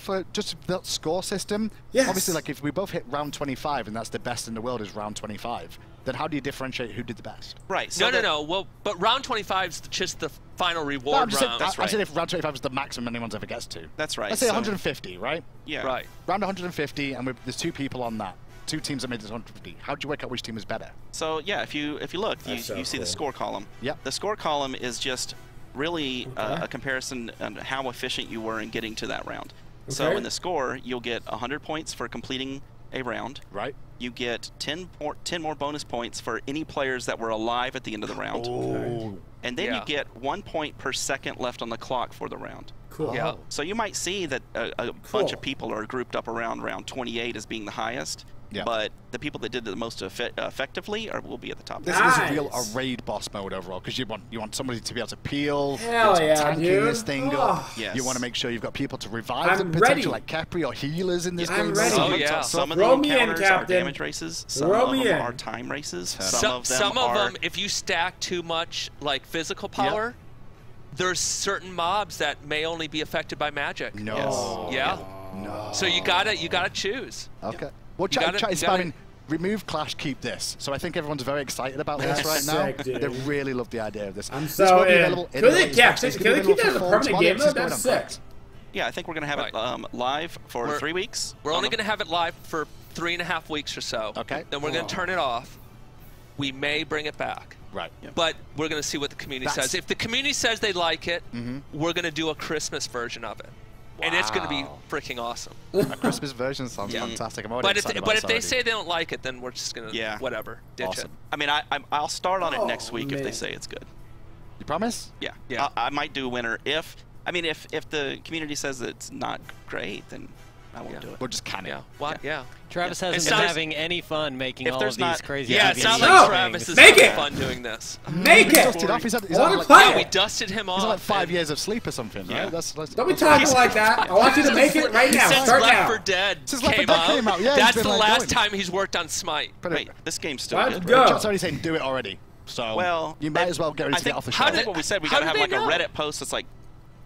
S1: for just that score system, obviously, like if we both hit round 25 and that's the best in the world is round 25, then how do you differentiate who did the best?
S6: Right. So
S4: no. Well, but round 25 is just the final reward round.
S1: I said if round 25 is the maximum anyone's ever gets to.
S6: That's right.
S1: Let's say 150, right?
S6: Yeah.
S4: Right.
S1: Round 150, and there's 2 people on that. 2 teams that made this 150. How do you work out which team is better?
S6: So yeah, if you look, you see the score column.
S1: Yep.
S6: The score column is just really a comparison on how efficient you were in getting to that round. Okay. So in the score, you'll get 100 points for completing a round.
S1: Right.
S6: You get 10 more bonus points for any players that were alive at the end of the round.
S1: Oh.
S6: And then you get 1 point per second left on the clock for the round.
S2: Cool.
S4: Yeah.
S6: So you might see that a bunch of people are grouped up around round 28 as being the highest. Yeah. But the people that did it the most effectively will be at the top.
S1: This is a real raid boss mode overall, because you want somebody to be able to peel,
S2: tanking
S1: this thing up.
S6: Yes.
S1: You want to make sure you've got people to revive them, potentially like Capri or healers in this game.
S6: Some of the encounters are damage races, some of them are time races, some of them
S4: if you stack too much like physical power, there's certain mobs that may only be affected by magic.
S1: No.
S4: Yes. No. So you gotta choose.
S1: Okay. Well, chat is spamming, remove Clash, keep this. So I think everyone's very excited about this right now. They really love the idea of this.
S2: I'm so in. Can they keep that as a permanent game mode? That's sick.
S6: Yeah, I think we're going to have it live for 3 weeks.
S4: We're only going to have it live for 3.5 weeks or so.
S1: Okay.
S4: Then we're going to turn it off. We may bring it back.
S1: Right.
S4: But we're going to see what the community says. If the community says they like it, we're going to do a Christmas version of it. And it's going to be freaking awesome.
S1: A Christmas version sounds fantastic. I'm already excited about
S4: if they say they don't like it, then we're just going to, whatever, ditch it.
S6: I mean, I'll start on it next week if they say it's good.
S1: You promise?
S6: Yeah. I might do winter if the community says it's not great, then I won't do it.
S1: We'll just can it.
S3: Travis hasn't been having any fun making all of these crazy
S4: it sounds like Travis is having fun doing this.
S2: Make it!
S1: Dusted off. He's
S4: we dusted him off.
S1: He's like 5 years of sleep or something, right?
S2: Don't be talking like that. I want you to make it right now. Start
S4: Left
S2: now.
S4: 4 Dead
S1: Since Left 4 Dead came out,
S4: that's the last time he's worked on Smite.
S6: Wait, this game's still
S2: Let's
S6: good.
S2: go.
S1: Chat's already saying do it already. So you might as well get ready to get off the show.
S6: I think what we said, we got to have like a Reddit post that's like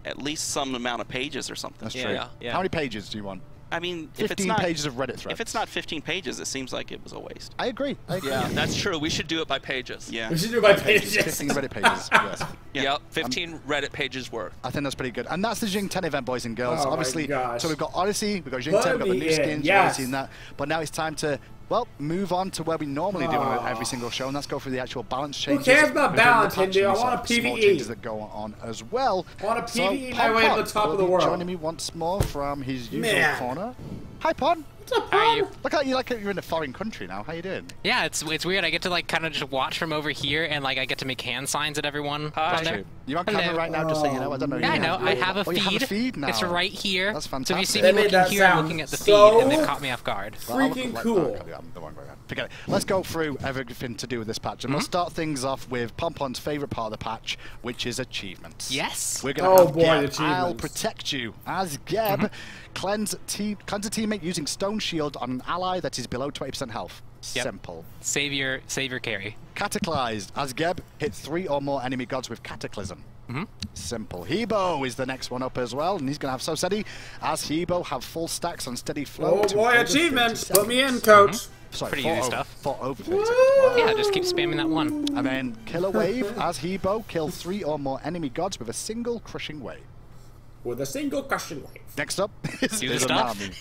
S6: at least some amount of pages or something.
S1: That's true. Yeah. How many pages do you want?
S6: I mean,
S1: 15 pages of Reddit threads.
S6: If it's not 15 pages, it seems like it was a waste.
S1: I agree.
S4: Yeah, that's true. We should do it by pages.
S6: Yeah.
S2: We should do it by pages.
S1: 15 Reddit pages, yes.
S4: Yep, 15 Reddit pages worth.
S1: I think that's pretty good. And that's the Jing 10 event, boys and girls.
S2: Oh
S1: Obviously, so we've got Odyssey, we've got Jing 10, we've got the new skins, you've already seen that. But now it's time to, well, move on to where we normally do with every single show, and let's go through the actual balance changes.
S2: Who cares about balance, Hindu? I want a PVE.
S1: Small changes that go on as well.
S2: I want a PVE my way to the top of the world.
S1: Joining me once more from his usual corner. Hi, Pon.
S2: What's up, Pon? How are you?
S1: Look like you're in a foreign country now. How you doing?
S8: Yeah, it's weird. I get to like kind of just watch from over here, and like I get to make hand signs at everyone.
S1: Hi. You on camera right now? Just so you know. I don't know.
S8: Yeah, I know. I have a feed.
S1: You have a feed now.
S8: It's right here.
S1: That's fantastic.
S8: So if you see me looking here, I'm looking at the feed, and they've caught me off guard.
S2: Freaking cool.
S1: Forget it. Let's go through everything to do with this patch, and we'll start things off with Pompon's favorite part of the patch, which is achievements.
S8: Yes.
S1: We're gonna have Geb, I'll protect you as Geb. Cleanse a teammate using Stone Shield on an ally that is below 20% health. Simple.
S8: Save your carry.
S1: Cataclysed as Geb hit 3 or more enemy gods with Cataclysm. Simple. Hebo is the next one up as well, and he's going to have So Steady as Hebo have full stacks on Steady Flow.
S2: Oh boy, achievements! Put me in, coach.
S1: Sorry,
S8: pretty easy stuff.
S1: 4 over 30 seconds. Wow.
S8: Yeah, just keep spamming that one.
S1: And then Killer Wave as Hebo kill 3 or more enemy gods with a single crushing wave.
S2: With a single crushing wave.
S1: Next up is an army.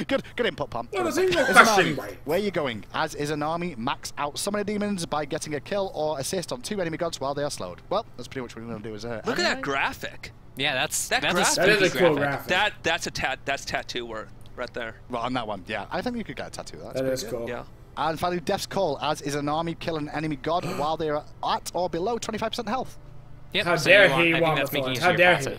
S1: Good input, Pump.
S2: With a single crushing wave.
S1: Where are you going? As is an army, max out summoner demons by getting a kill or assist on 2 enemy gods while they are slowed. Well, that's pretty much what we're going to do.
S4: Look at that graphic.
S8: Yeah, that's
S2: a cool graphic.
S4: That's tattoo worth right there.
S1: Well, on that one, yeah. I think you could get a tattoo.
S2: That is cool.
S4: Yeah.
S1: And finally, Death's Call, as is an army kill an enemy god while they are at or below 25% health.
S8: Yep.
S2: How dare he, Wombathorn? How dare he?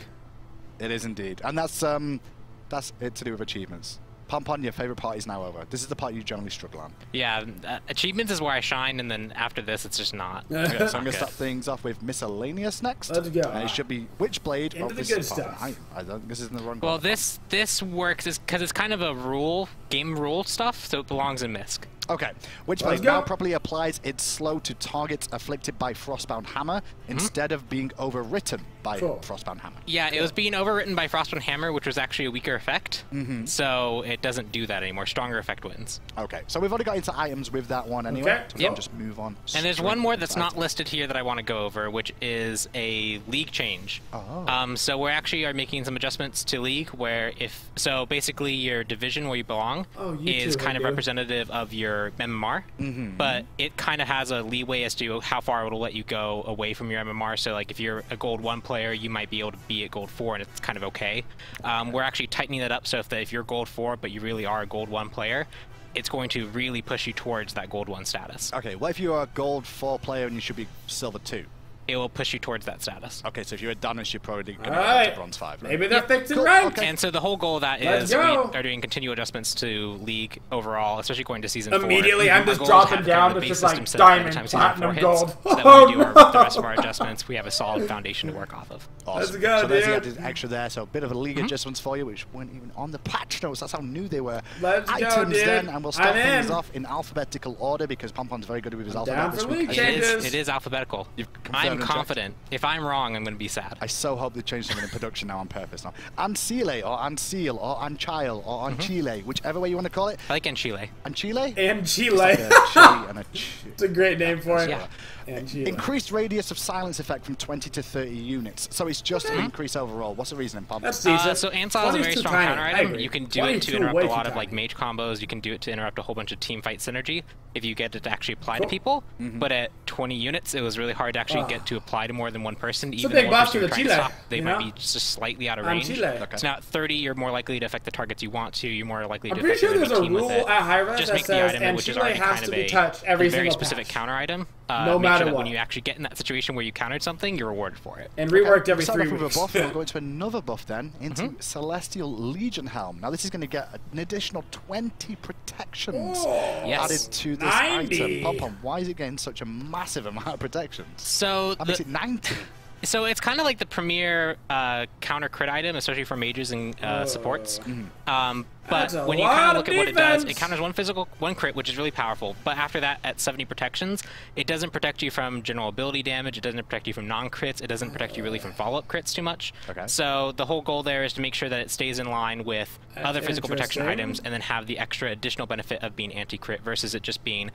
S1: It is indeed. And that's it to do with achievements. Pompon, your favorite part is now over. This is the part you generally struggle on.
S8: Yeah, achievements is where I shine, and then after this, it's just not.
S1: Okay, so I'm going to start things off with miscellaneous next.
S2: Let's go.
S1: And it should be Witchblade.
S2: Into the good stuff.
S1: I don't, this isn't the wrong
S8: Well, this works because it's kind of a game rule stuff, so it belongs in MISC.
S1: Okay, Witchblade now properly applies its slow to targets afflicted by Frostbound Hammer instead of being overwritten by Frostbound Hammer.
S8: Yeah, it was being overwritten by Frostbound Hammer, which was actually a weaker effect. So it doesn't do that anymore. Stronger effect wins.
S1: Okay, so we've already got into items with that one anyway. So we can just move on.
S8: And there's one more that's not listed here that I want to go over, which is a league change. So we actually are making some adjustments to league where so basically your division where you belong is kind of representative of your MMR, but it kind of has a leeway as to how far it'll let you go away from your MMR. So like if you're a gold 1 player, you might be able to be at gold 4 and it's kind of okay. We're actually tightening that up so if you're gold 4 but you really are a gold 1 player, it's going to really push you towards that gold 1 status.
S1: Okay, what if you're a gold 4 player and you should be silver 2?
S8: It will push you towards that status.
S1: Okay, so if you're a Danis, you're probably going to go to bronze 5. Right?
S2: Maybe they're fixing rank.
S8: And so the whole goal of that is we are doing continual adjustments to League overall, especially going to Season 4.
S2: Immediately, I'm just dropping down to just like diamond, platinum, gold.
S8: So that when we do the rest of our adjustments, we have a solid foundation to work off of.
S1: Awesome.
S2: Let's go,
S1: so
S2: dude.
S1: there's the extra there, so a bit of a league adjustments for you, which weren't even on the patch notes. That's how new they were.
S2: Let's
S1: items
S2: go, dude.
S1: Then, and we'll start things off in alphabetical order because Pompon's very good with his alphabet this week.
S8: It is alphabetical. I'm confident. If I'm wrong, I'm going to be sad.
S1: I so hope they change something in production now on purpose. Now, Ancile or Ancil or Anchile or Anchile, whichever way you want to call it.
S8: I like Anchile.
S1: Anchile?
S2: Anchile. It's a great name for it.
S8: Yeah.
S1: Increased radius of silence effect from 20 to 30 units. So it's just an increase overall. What's the reason, Pom?
S2: That's decent.
S8: So Ansel is a very strong counter item. You can do it to interrupt a lot of like mage combos. You can do it to interrupt a whole bunch of team fight synergy if you get it to actually apply to people. But at 20 units, it was really hard to actually get to apply to more than one person. Even
S2: big
S8: one
S2: buff to the Chile.
S8: They might be just slightly out of range. So now at 30, you're more likely to affect the targets you want to. You're more likely to affect
S2: there's a rule at high res
S8: just
S2: that
S8: make the
S2: says
S8: item, which is already kind of a very specific counter item.
S2: No
S8: matter
S2: matter
S8: sure that
S2: what.
S8: when you actually get in that situation where you countered something, you're rewarded for it.
S2: And reworked every 3
S1: weeks.
S2: weeks.
S1: We'll go into another buff then, into Celestial Legion Helm. Now this is going to get an additional 20 protections added to this item. Pom-Pom, why is it getting such a massive amount of protections?
S8: So
S1: that makes it 90.
S8: So it's kind of like the premier counter crit item, especially for mages and supports. But when you kind of look at what it does, it counters one crit, which is really powerful. But after that, at 70 protections, it doesn't protect you from general ability damage. It doesn't protect you from non-crits. It doesn't protect you really from follow-up crits too much. So the whole goal there is to make sure that it stays in line with other physical protection items and then have the extra additional benefit of being anti-crit versus it just being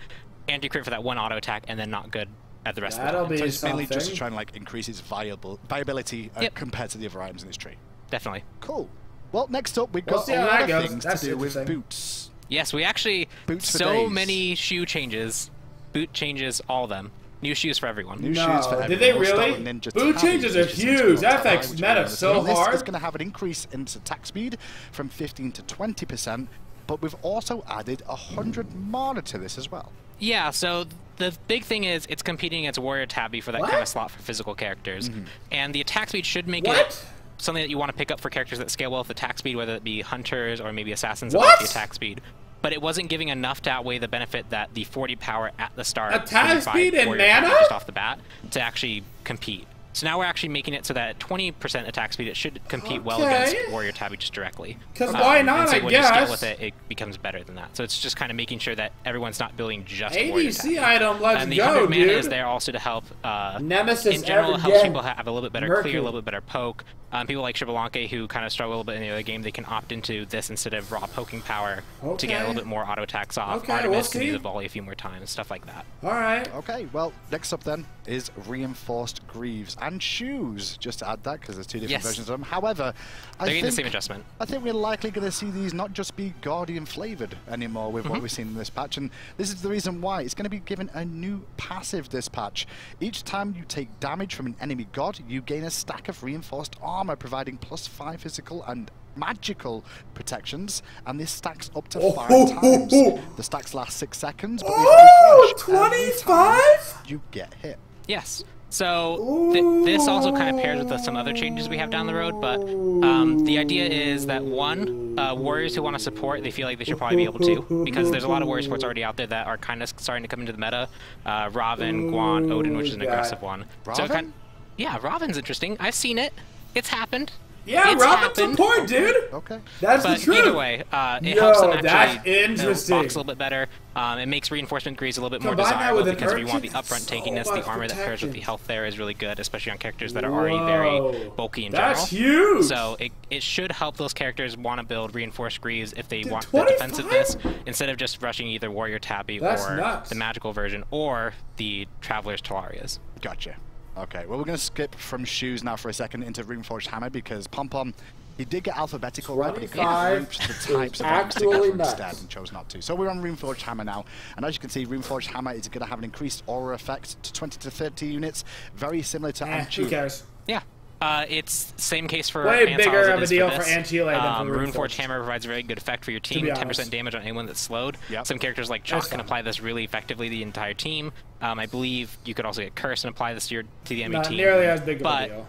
S8: anti-crit for that one auto attack and then not good at the rest of the time.
S1: So it's mainly just to try and like increase its viability compared to the other items in this tree.
S8: Definitely.
S1: Cool. Well, next up we've got a lot of things to do with boots.
S8: Yes, we actually so many shoe changes, boot changes, all of them. New shoes for everyone.
S1: New shoes for everyone.
S2: Did they really? Boot changes are huge. That affects meta so hard.
S1: This is going to have an increase in its attack speed from 15 to 20%, but we've also added 100 mana to this as well.
S8: Yeah, so the big thing is it's competing against Warrior Tabby for that kind of slot for physical characters. And the attack speed should make it something that you want to pick up for characters that scale well with attack speed, whether it be hunters or maybe assassins with the attack speed. But it wasn't giving enough to outweigh the benefit that the 40 power at the start
S2: attack speed and mana
S8: just off the bat to actually compete. So now we're actually making it so that at 20% attack speed, it should compete well against Warrior Tabby just directly.
S2: Because why not,
S8: so
S2: I
S8: when
S2: guess?
S8: you scale with it, it becomes better than that. So it's just kind of making sure that everyone's not building just Warrior Tabby.
S2: ADC item, let's
S8: and the
S2: go,
S8: 100 mana
S2: dude.
S8: is there also to help,
S2: Nemesis
S8: in general, helps people have a little bit better clear, a little bit better poke. People like Shivalanke who kind of struggle a little bit in the other game, they can opt into this instead of raw poking power to get a little bit more auto attacks off. Artemis can use a volley a few more times, stuff like that.
S2: Alright.
S1: Okay, well, next up then is Reinforced Greaves and Shoes. Just to add that, because there's two different versions of them. However,
S8: they're getting the same adjustment.
S1: I think we're likely going to see these not just be Guardian flavored anymore with what we've seen in this patch, and this is the reason why. It's going to be given a new passive this patch. Each time you take damage from an enemy god, you gain a stack of reinforced armor, providing +5 physical and magical protections, and this stacks up to 5 times. The stacks last 6 seconds, but if you refresh 25? You get hit.
S8: Yes. So this also kind of pairs with some other changes we have down the road, but the idea is that warriors who want to support, they feel like they should probably be able to, because there's a lot of warrior supports already out there that are kind of starting to come into the meta. Raven, Guan, Odin, which is an aggressive one.
S1: Raven?
S8: So yeah, Raven's interesting. I've seen it. It's happened.
S2: Yeah, Robin's a point, dude.
S1: Okay.
S2: That's
S8: but
S2: the truth.
S8: Either way, it helps them actually
S2: that's interesting.
S8: box a little bit better. It makes reinforcement degrees a little bit more
S2: Combine
S8: desirable
S2: that with
S8: because
S2: an
S8: if you want the
S2: urchin,
S8: upfront tankiness, the armor that pairs with the health there is really good, especially on characters that are
S2: Whoa.
S8: already very bulky in general.
S2: That's huge.
S8: So it should help those characters want to build reinforced greaves if they want the defensiveness instead of just rushing either Warrior Tabby or the magical version or the Traveler's Talarias.
S1: Gotcha. Okay, well, we're going to skip from shoes now for a second into Runeforged Hammer because Pom-Pom, he did get alphabetical right, but he couldn't group the types of items together instead and chose not to. So we're on Runeforged Hammer now, and as you can see, Runeforged Hammer is going to have an increased aura effect to 20 to 30 units, very similar to
S2: Who cares?
S8: Yeah. It's same case for
S2: way bigger of a deal for
S8: Anchile
S2: than for
S8: Runeforged Hammer provides a very good effect for your team, 10% damage on anyone that's slowed.
S1: Yep.
S8: Some characters like Chalk can apply this really effectively to the entire team. I believe you could also get Curse and apply this to the enemy team.
S2: Not nearly as big of a deal.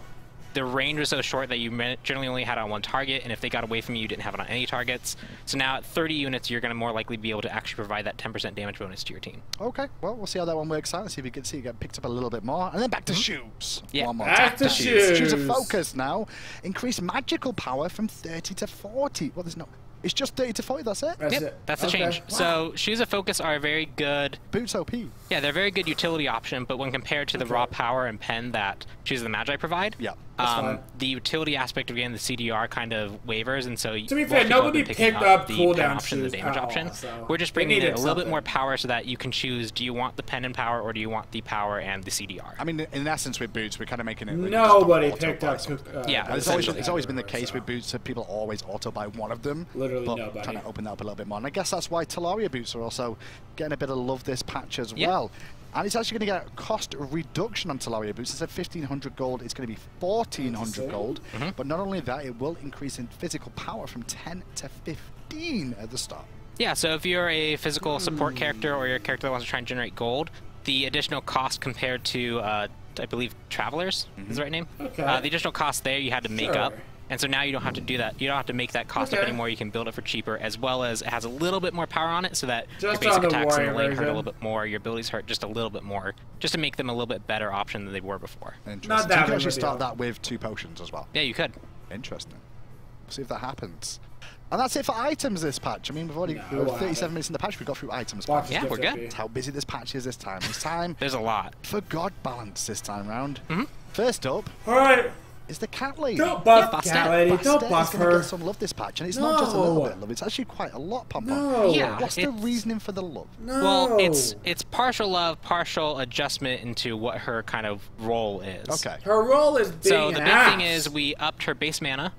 S8: The range was so short that you generally only had it on one target, and if they got away from you, you didn't have it on any targets. So now at 30 units, you're going to more likely be able to actually provide that 10% damage bonus to your team.
S1: Okay, well, we'll see how that one works out. See if we can see it get picked up a little bit more. And then back to shoes.
S8: Yeah,
S1: one more
S2: back to shoes.
S1: Shoes of focus now. Increase magical power from 30 to 40. Well, there's no... It's just 30 to 40, that's it?
S8: That's the change. Wow. So Shoes of Focus are a very good...
S1: Boots OP.
S8: Yeah, they're a very good utility option, but when compared to the raw power and pen that Shoes of the Magi provide, the utility aspect of getting the CDR kind of wavers, and so...
S2: To be fair, nobody picked up
S8: the
S2: cooldown
S8: pen option, the
S2: shoes
S8: damage option. We're just bringing in a little bit more power so that you can choose, do you want the pen and power, or do you want the power and the CDR?
S1: I mean, in essence, with Boots, we're kind of making it...
S2: Nobody picked up...
S1: It's always been the case with Boots, that people always auto-buy one of them.
S2: Literally
S1: but
S2: nobody.
S1: Trying to open that up a little bit more. And I guess that's why Talaria Boots are also getting a bit of love this patch as well. And it's actually going to get a cost reduction on Talaria Boots. Instead of 1,500 gold, it's going to be 1,400 gold. But not only that, it will increase in physical power from 10 to 15 at the start.
S8: Yeah, so if you're a physical support character or you're a character that wants to try and generate gold, the additional cost compared to, I believe, Travelers is the right name? The additional cost there you had to make up. And so now you don't have to do that. You don't have to make that cost up anymore. You can build it for cheaper, as well as it has a little bit more power on it, so that your basic attacks in the lane hurt a little bit more, your abilities hurt just a little bit more, just to make them a little bit better option than they were before.
S1: Interesting. So you can actually start that with 2 potions as well.
S8: Yeah, you could.
S1: Interesting. We'll see if that happens. And that's it for items this patch. I mean, we've already 37 minutes in the patch. We've got through items.
S8: Yeah, we're good.
S1: That's how busy this patch is this time. It's time.
S8: There's a lot.
S1: For God balance this time round. First up.
S2: All right.
S1: Is the cat lady.
S2: Don't buff cat lady. Don't buff her.
S1: Get some love this patch, and it's not just a little bit of love. It's actually quite a lot, Pom-Pom. What's the reasoning for the love?
S8: Well, it's partial love, partial adjustment into what her kind of role is.
S1: Okay.
S2: Her role is being
S8: So the big thing is we upped her base mana.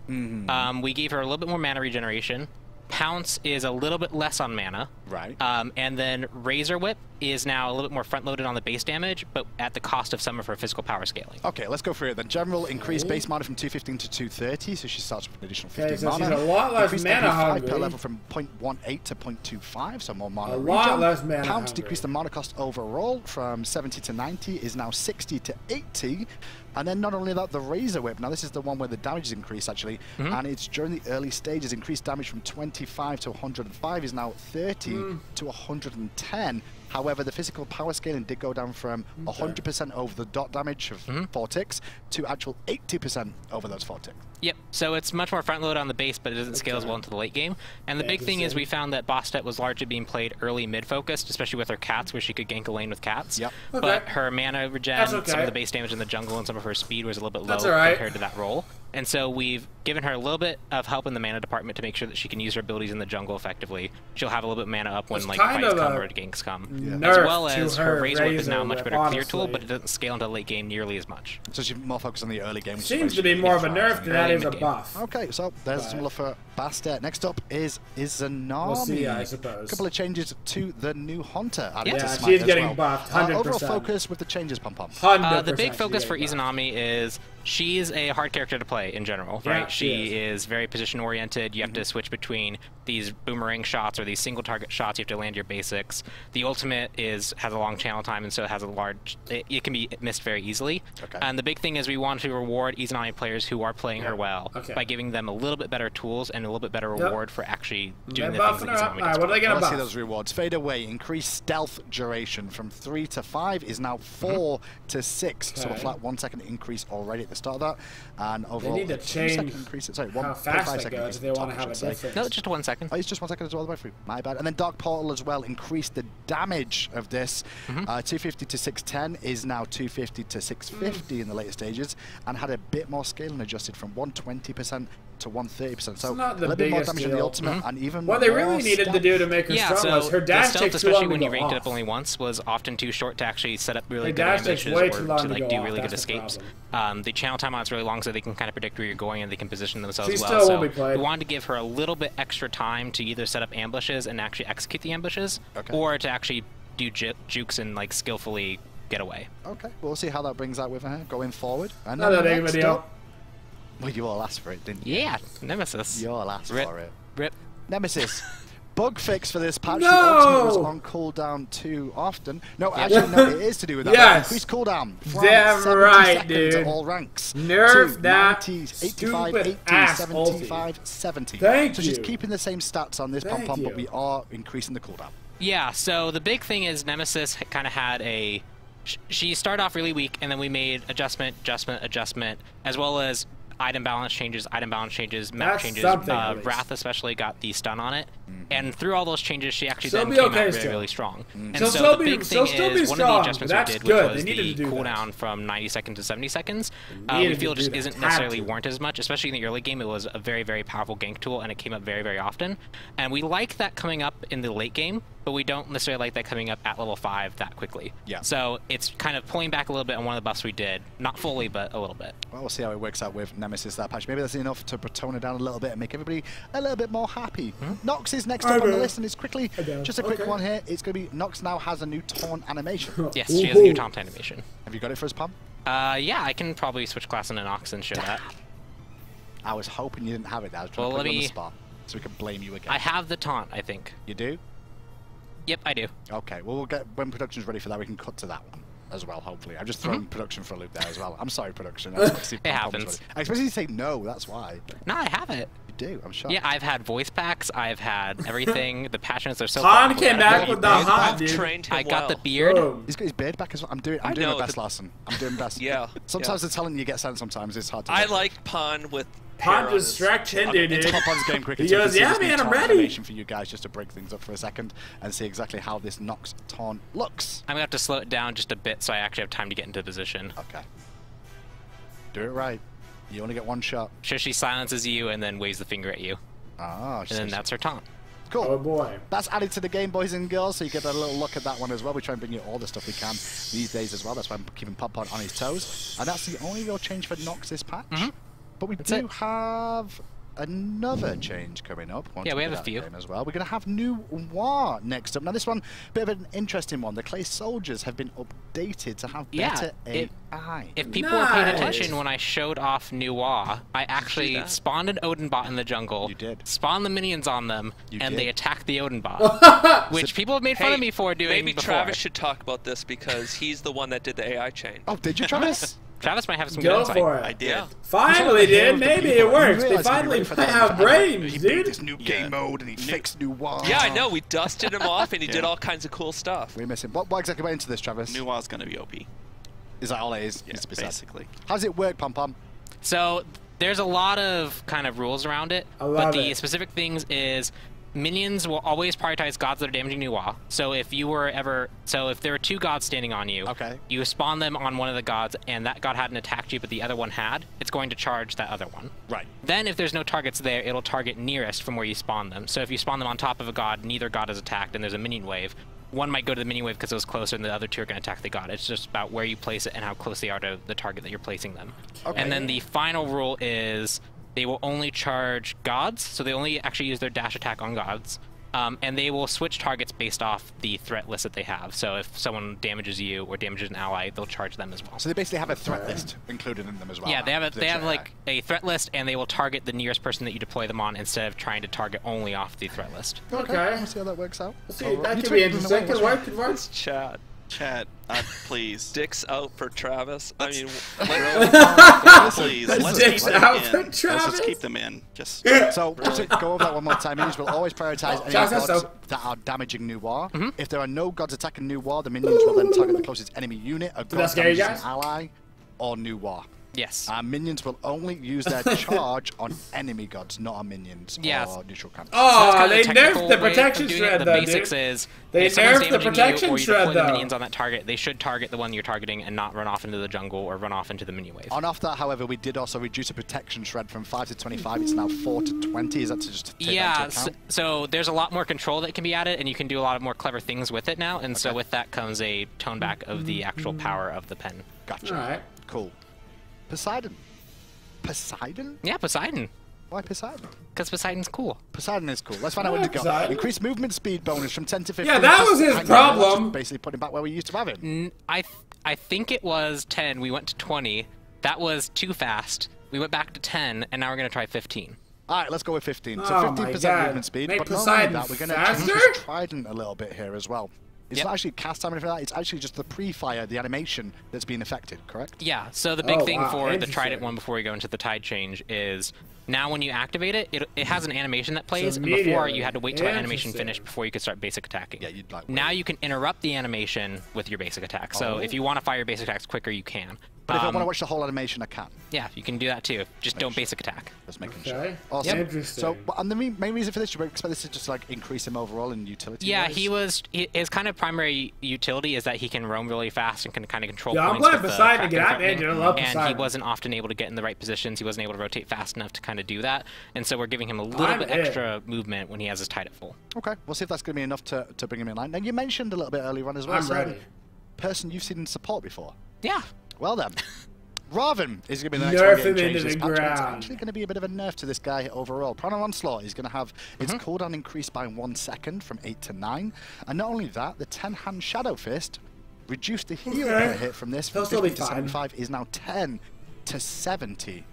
S8: We gave her a little bit more mana regeneration. Pounce is a little bit less on mana.
S1: Right.
S8: And then Razor Whip is now a little bit more front-loaded on the base damage, but at the cost of some of her physical power scaling.
S1: Okay, let's go through it then. General, increased base mana from 215 to 230, so she starts with an additional 15
S2: so
S1: mana.
S2: She's a lot less
S1: increased
S2: mana hungry.
S1: per level from 0.18 to 0.25, so more mana.
S2: A lot less mana
S1: Pounce
S2: hungry.
S1: decreased the mana cost overall from 70 to 90, is now 60 to 80. And then not only that, the Razor Whip, now this is the one where the damage is increased actually, and it's during the early stages, increased damage from 25 to 105 is now 30 to 110. However, the physical power scaling did go down from 100% over the dot damage of 4 ticks to actual 80% over those 4 ticks.
S8: Yep, so it's much more front-load on the base, but it doesn't scale as well into the late game. And the big thing is we found that Bastet was largely being played early mid-focused, especially with her cats, where she could gank a lane with cats.
S1: Yep.
S8: But her mana regen, some of the base damage in the jungle, and some of her speed was a little bit low compared to that role. And so we've given her a little bit of help in the mana department to make sure that she can use her abilities in the jungle effectively. She'll have a little bit of mana up when like fights come or ganks come. As well as her Razor Whip is now a much better clear tool, but it doesn't scale into late game nearly as much.
S1: So she's more focused on the early game.
S2: Seems to be more of a nerf than that is a buff.
S1: Okay, so there's some love for Bastet. Next up is Izanami.
S2: We'll see, I suppose.
S1: A couple of changes to the new Hunter.
S2: She's getting buffed, 100%.
S1: Overall focus with the changes, Pom-Pom.
S8: The big focus for Izanami is she's a hard character to play in general, right? She is very position-oriented. You have to switch between these boomerang shots or these single-target shots. You have to land your basics. The ultimate has a long channel time, and so it has a large... It can be missed very easily. And the big thing is we want to reward Izanami players who are playing her well by giving them a little bit better tools and a little bit better reward for actually doing the things that Izanami does.
S2: What are they going to buff?
S1: See those rewards. Fade away. Increase stealth duration from 3 to 5 is now 4 to 6. So a flat 1 second increase already at the start of that. And overall,
S2: they need to change
S1: increase it. Sorry,
S2: how fast it goes if they want to have a difference.
S8: No, just 1 second.
S1: Oh, it's just 1 second as well, the way through. My bad. And then Dark Portal as well increased the damage of this. 250 to 610 is now 250 to 650 in the later stages, and had a bit more scale and adjusted from 120% to 130%. So a little bit more damage in the ultimate, and even
S2: what they really needed to do to make her strong was her dash takes too long to go off.
S8: Especially when you ranked it up only once, was often too short to actually set up really good ambushes or to like do really good escapes. The channel timeout's really long, so they can kind of predict where you're going and they can position themselves well. So we wanted to give her a little bit extra time to either set up ambushes and actually execute the ambushes, or to actually do jukes and like skillfully get away.
S1: Okay, we'll see how that brings out with her going forward. And
S2: then next up,
S1: well, you all asked for it, didn't you?
S8: Yeah, Nemesis.
S1: You all asked for it.
S8: Rip.
S1: Nemesis. Bug fix for this patch. The ultimate was on cooldown too often. No, actually, no, it is to do with that.
S2: Yes.
S1: Increased cooldown.
S2: Damn right, dude.
S1: To all ranks.
S2: Nerf that
S1: 90, 85,
S2: stupid
S1: 80,
S2: ass
S1: 75, 70.
S2: Thank
S1: so
S2: you.
S1: she's keeping the same stats on this pom-pom, but we are increasing the cooldown.
S8: Yeah, so the big thing is Nemesis kind of had a... She started off really weak, and then we made adjustment, as well as item balance changes, map changes. Wrath especially got the stun on it, and through all those changes, she actually then came out really strong. And so the big thing is one of the adjustments we did, which was the cooldown from 90 seconds to 70 seconds. We feel just isn't necessarily warranted as much, especially in the early game. It was a very, very powerful gank tool, and it came up very, very often. And we like that coming up in the late game, but we don't necessarily like that coming up at level 5 that quickly. Yeah. So it's kind of pulling back a little bit on one of the buffs we did. Not fully, but a little bit.
S1: Well, we'll see how it works out with Nemesis that patch. Maybe that's enough to tone it down a little bit and make everybody a little bit more happy. Nox is next up on the list, and it's quickly, just a quick one here. It's going to be, Nox now has a new taunt animation.
S8: Yes, she has a new taunt animation.
S1: Have you got it for us, Pom?
S8: Yeah, I can probably switch class into Nox and show that.
S1: I was hoping you didn't have it. I was trying to put you on the spot so we can blame you again.
S8: I have the taunt, I think.
S1: You do?
S8: Yep, I do.
S1: Okay, well, we'll get, when production's ready for that, we can cut to that one as well, hopefully. I've just thrown production for a loop there as well. I'm sorry, production.
S8: It happens.
S1: I expect you to say no, that's why.
S8: No, I have it.
S1: You do, I'm shocked.
S8: Yeah, I've had voice packs, I've had everything. The passions are so
S2: Han came back with the hot, dude.
S8: I got the beard.
S1: He's got his beard back as well. I'm doing my best, Larson. I'm doing best.
S4: Yeah.
S1: Sometimes the talent you get sent sometimes is hard to
S4: I like Pon with
S2: Pon just stretch Hindu, dude.
S1: Pon's game quickly.
S2: He goes, yeah, man, I'm ready.
S1: For you guys just to break things up for a second and see exactly how this Nox taunt looks.
S8: I'm going to have to slow it down just a bit so I actually have time to get into position.
S1: Okay. Do it right. You only get one shot.
S8: Sure, she silences you and then waves the finger at you.
S1: Ah,
S8: and then that's her taunt.
S1: Cool.
S2: Oh boy.
S1: That's added to the game, boys and girls, so you get a little look at that one as well. We try and bring you all the stuff we can these days as well. That's why I'm keeping Pom-Pom on his toes. And that's the only real change for Nox this patch. But we do have another change coming up.
S8: Yeah, we have a few
S1: as well. We're going to have New War next up. Now this one, bit of an interesting one. The Clay Soldiers have been updated to have better AI.
S8: If people were paying attention when I showed off New War, I actually spawned an Odin bot in the jungle.
S1: You did.
S8: Spawned the minions on them, and they attacked the Odin bot, which people have made fun of me for doing
S4: Maybe
S8: before.
S4: Travis should talk about this because he's the one that did the AI change.
S1: Oh, did you, Travis?
S8: Travis might have some good insight.
S2: For it.
S6: I did. Yeah.
S2: Finally, dude. Maybe it works. They finally have brains,
S1: he
S2: dude.
S1: This new game mode and he fixed New War.
S4: Yeah, I know. We dusted him off and he did all kinds of cool stuff.
S1: We're missing. What exactly went into this, Travis?
S6: New War's going to be OP.
S1: Is that all it is?
S6: Yeah, basically.
S1: How does it work, Pom-Pom?
S8: So there's a lot of kind of rules around it, but the specific things is minions will always prioritize gods that are damaging New War. So if you were if there were two gods standing on you, you spawn them on one of the gods, and that god hadn't attacked you, but the other one had, it's going to charge that other one.
S1: Right.
S8: Then if there's no targets there, it'll target nearest from where you spawn them. So if you spawn them on top of a god, neither god is attacked, and there's a minion wave, one might go to the minion wave because it was closer, and the other two are going to attack the god. It's just about where you place it and how close they are to the target that you're placing them. And then the final rule is they will only charge gods, so they only actually use their dash attack on gods, and they will switch targets based off the threat list that they have. So if someone damages you or damages an ally, they'll charge them as well.
S1: So they basically have a threat list included in them as well.
S8: Yeah, they have like a threat list, and they will target the nearest person that you deploy them on instead of trying to target only off the threat list.
S1: Okay. We'll see how that works out.
S2: See, that could be interesting. Could work.
S6: Chat, please.
S4: Dicks out for Travis. I mean,
S6: please. Let's just keep them in. Just
S1: so to go over that one more time. Minions will always prioritize any gods that are damaging New War. If there are no gods attacking New War, the minions will then target the closest enemy unit, a god damaging an ally, or New War.
S8: Yes.
S1: Minions will only use their charge on enemy gods, not on minions or neutral camps.
S2: Oh,
S8: so
S2: they nerfed the protection shred,
S8: though,
S2: though,
S8: the basics is,
S2: they nerfed the protection
S8: you, or you
S2: shred,
S8: deploy the minions on that target, they should target the one you're targeting and not run off into the jungle or run off into the minion wave.
S1: On off that, however, we did also reduce the protection shred from 5 to 25. It's now 4 to 20. Is that to just take that into account?
S8: So there's a lot more control that can be added, and you can do a lot of more clever things with it now. And so with that comes a tone back of the actual power of the pen.
S1: Gotcha.
S2: All right.
S1: Cool. Poseidon. Poseidon?
S8: Yeah, Poseidon.
S1: Why Poseidon?
S8: Because Poseidon's cool.
S1: Poseidon is cool. Let's find out what to go. Increased movement speed bonus from 10 to 15.
S2: Yeah, that was his problem.
S1: Basically putting back where we used to have him.
S8: I think it was 10. We went to 20. That was too fast. We went back to 10, and now we're going to try 15.
S1: All right, let's go with 15. So
S2: Oh
S1: 15% movement speed.
S2: Make
S1: But not only that, we're going to change
S2: faster?
S1: his trident a little bit here as well. It's not actually cast time or anything like that. It's actually just the pre-fire, the animation that's being affected, correct?
S8: Yeah, so the big thing for the Trident one before we go into the Tide change is now when you activate it, it has an animation that plays, and before you had to wait till the animation finished before you could start basic attacking.
S1: Yeah, you'd like
S8: now you can interrupt the animation with your basic attack. So if you want to fire your basic attacks quicker, you can.
S1: But if I want to watch the whole animation, I can.
S8: Yeah, you can do that too. Just don't basic attack.
S1: Just making sure. Awesome.
S2: Interesting.
S1: So, and the main reason for this, you would expect this to just like increase him overall in utility.
S8: Yeah, his kind of primary utility is that he can roam really fast and can kind of control points.
S2: I'm playing Poseidon again. I love Poseidon.
S8: And he wasn't often able to get in the right positions. He wasn't able to rotate fast enough to kind of do that. And so we're giving him a little bit extra movement when he has his Tide at full.
S1: Okay, we'll see if that's going to be enough to bring him in line. Now, you mentioned a little bit earlier on as well.
S2: I'm ready.
S1: Person you've seen in support before.
S8: Yeah.
S1: Well then. Raven is going to be the next
S2: nerf
S1: one getting changed
S2: into
S1: this
S2: the
S1: patch.
S2: ground.
S1: It's actually going to be a bit of a nerf to this guy overall. Prana Onslaught is going to have its cooldown increased by 1 second from 8 to 9. And not only that, the 10-hand Shadow Fist reduced the heal per hit from this from 50 to 75 is now 10 to 70.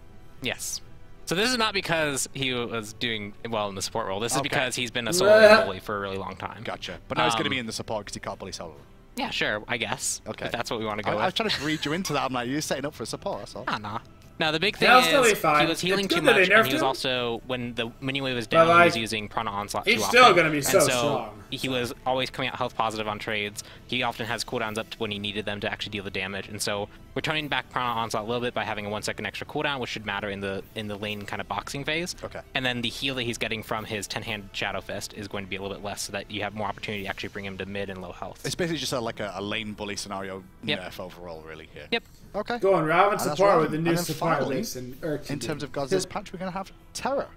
S8: Yes. So this is not because he was doing well in the support role. This is because he's been a solo bully for a really long time.
S1: Gotcha. But now he's going to be in the support because he can't bully solo.
S8: Yeah, sure, I guess.
S1: Okay.
S8: If that's what we want to go with.
S1: I was trying to read you into that. I'm like, you're setting up for a support, that's all.
S8: Nah. Now, the big thing is he was healing too much, and he was also, when the mini wave was down, he was using Prana Onslaught too often.
S2: He's still going to be so strong.
S8: He was always coming out health positive on trades. He often has cooldowns up to when he needed them to actually deal the damage, and so we're turning back Prana Onslaught a little bit by having a 1 second extra cooldown, which should matter in the lane kind of boxing phase.
S1: Okay.
S8: And then the heal that he's getting from his 10-handed Shadow Fist is going to be a little bit less, so that you have more opportunity to actually bring him to mid and low health.
S1: It's basically just like a lane bully scenario nerf overall, really, here.
S8: Yep.
S1: Okay.
S2: Go on, Raven support with the new support list.
S1: In terms of gods, this patch, we're going to have Terror.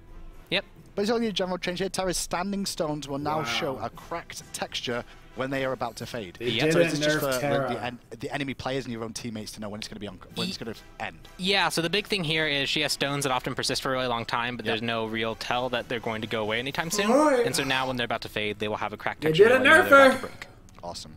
S8: Yep.
S1: But it's only a general change here. Terror's standing stones will now show a cracked texture when they are about to fade.
S2: So
S1: it's just for the enemy players and your own teammates to know when it's going to be when it's going to end.
S8: Yeah, so the big thing here is she has stones that often persist for a really long time, but there's no real tell that they're going to go away anytime soon. And so now when they're about to fade, they will have a cracked texture.
S2: They did a nerfer!
S1: Awesome.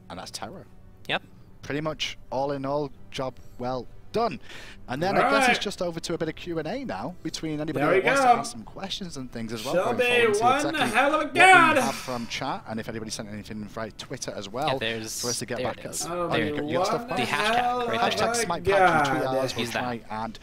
S1: And that's Terror.
S8: Yep.
S1: Pretty much all in all, job well done. And then I guess it's just over to a bit of Q&A now between anybody that wants to ask some questions and things as well.
S2: Shall be one hell of a
S1: what
S2: god!
S1: we have from chat, and if anybody sent anything from Twitter as well, for us to get back at us.
S8: You got stuff? The hashtag right there.
S1: Hashtag SMITE patch and tweet at us. We'll try and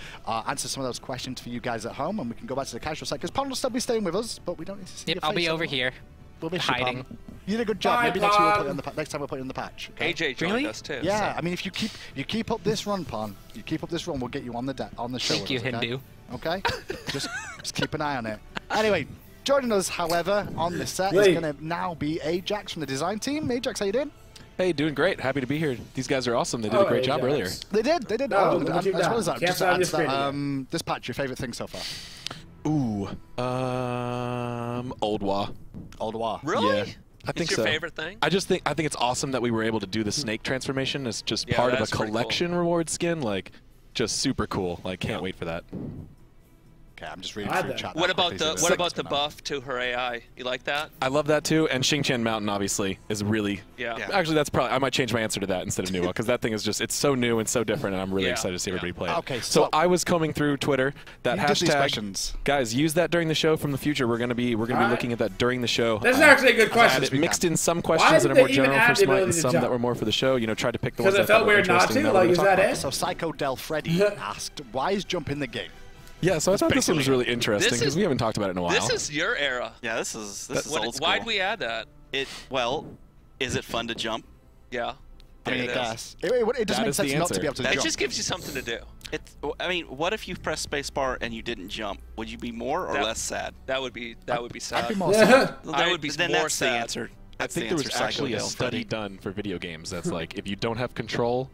S1: answer some of those questions for you guys at home, and we can go back to the casual side, because Pond will still be staying with us, but we don't need to see your face.
S8: I'll be over here.
S1: We'll be
S8: hiding.
S1: You did a good job. Maybe next time we'll put it in the patch. Okay?
S4: AJ joined us too.
S1: Yeah, I mean, if you keep up this run, Pon, we'll get you on the show.
S8: Thank you, Hindu.
S1: Okay, just keep an eye on it. Anyway, joining us, however, on the set is going to now be Ajax from the design team. Ajax, how you doing?
S9: Hey, doing great. Happy to be here. These guys are awesome. They did a great job earlier.
S1: They did.
S2: No,
S1: as well as that, just to answer that, this patch, your favorite thing so far?
S9: Ooh, Old Wa.
S1: Old Wa.
S4: Really?
S9: Yeah. I think
S4: it's your favorite thing?
S9: I think it's awesome that we were able to do the snake transformation as just part of a collection reward skin. Like, just super cool. Like, can't wait for that.
S1: Okay, I'm just reading through chat.
S4: What about the buff to her AI? You like that?
S9: I love that too. And Xingqian Mountain obviously is really.
S4: Yeah.
S9: Actually, that's probably I might change my answer to that instead of Nuwa, because that thing is just, it's so new and so different, and I'm really excited to see everybody play it.
S1: Okay.
S9: So I was combing through Twitter that hashtag. Guys, use that during the show from the future. We're gonna be looking at that during the show.
S2: This is actually a good question.
S9: It mixed in some questions that are more general for SMITE and some that were more for the show. You know, tried to pick the ones that
S2: it felt weird not to. Like, is that it?
S1: So Psycho Del Freddy asked, "Why is jump in the game?"
S9: Yeah, so I thought this one was really interesting because we haven't talked about it in a while.
S4: This is your era.
S6: Yeah, this is old school.
S4: Why'd we add that?
S6: Well, is it fun to jump?
S4: Yeah.
S1: I mean, I guess. It doesn't make sense not to be able to jump.
S4: It just gives you something to do.
S6: I mean, what if you press spacebar and you didn't jump? Would you be more or less sad?
S4: That would be sad.
S1: I'd be more sad.
S4: That would be more sad.
S6: The answer.
S9: I think there was actually a study done for video games that's like, if you don't have control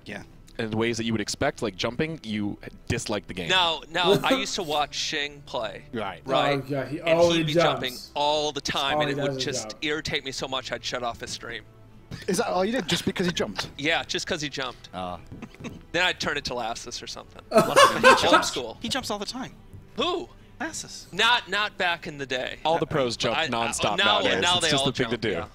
S9: in ways that you would expect, like jumping, you dislike the game.
S4: No, I used to watch Shing play.
S9: Right.
S2: Oh, yeah,
S4: and he'd be jumping all the time, and it would just irritate me so much I'd shut off his stream.
S1: Is that all you did, just because he jumped?
S4: Yeah, just because he jumped. Then I'd turn it to Lassus or something.
S6: Old school. He jumps all the time.
S4: Who?
S6: Lassus.
S4: Not back in the day.
S9: All the pros jump nonstop nowadays.
S4: Now
S9: it's
S4: they
S9: just
S4: all
S9: the thing to do.
S4: Yeah.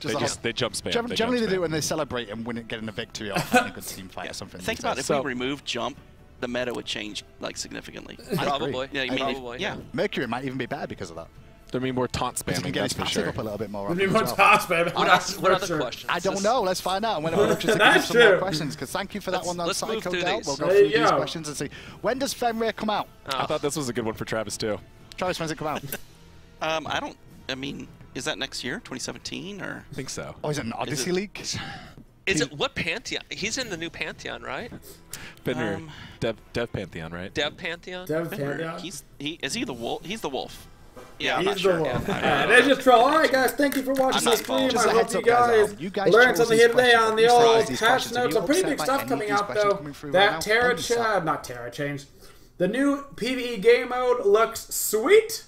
S9: They jump spam.
S1: Generally, they do it when they celebrate and getting a victory or having a good team fight or something.
S6: Think about if we remove jump, the meta would change like significantly.
S4: Probably.
S6: Yeah,
S4: probably.
S6: Yeah.
S1: Mercury might even be better because of that.
S9: There'd be more taunt spamming.
S1: You can get his passive up a little bit more.
S2: There'd be more taunt spamming.
S4: What other questions?
S1: I don't know. Let's find out. When I'm interested to give some more questions, because thank you for that one on Psycho Del. We'll go through these questions and see. When does Fenrir come out?
S9: I thought this was a good one for Travis too.
S1: Travis, when's it come out?
S6: I mean, is that next year, 2017, or?
S9: I think so.
S1: Oh, is it an Odyssey leak?
S4: Is it what Pantheon? He's in the new Pantheon, right?
S9: Fenrir, Dev Pantheon, right?
S4: Dev Pantheon.
S2: Dev Pantheon.
S6: Is he the wolf? He's the wolf.
S2: Yeah, he's the wolf. There's just troll. All right, guys, thank you for watching this stream. I hope you guys learned something here today on the old patch notes. Some pretty big stuff coming out though. That not Terra change. The new PVE game mode looks sweet.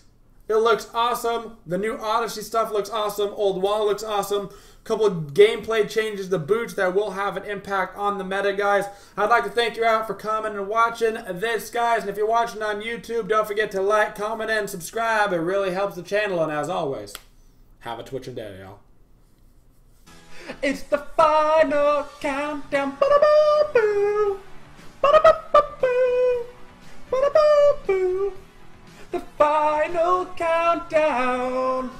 S2: It looks awesome. The new Odyssey stuff looks awesome. Old Wall looks awesome. Couple of gameplay changes, the boots that will have an impact on the meta, guys. I'd like to thank you out for coming and watching this, guys. And if you're watching on YouTube, don't forget to like, comment, and subscribe. It really helps the channel. And as always, have a twitching day, y'all. It's the final countdown. Ba-da-ba-boo. Ba-da-ba-ba-boo. Ba-da-ba-boo. The final countdown.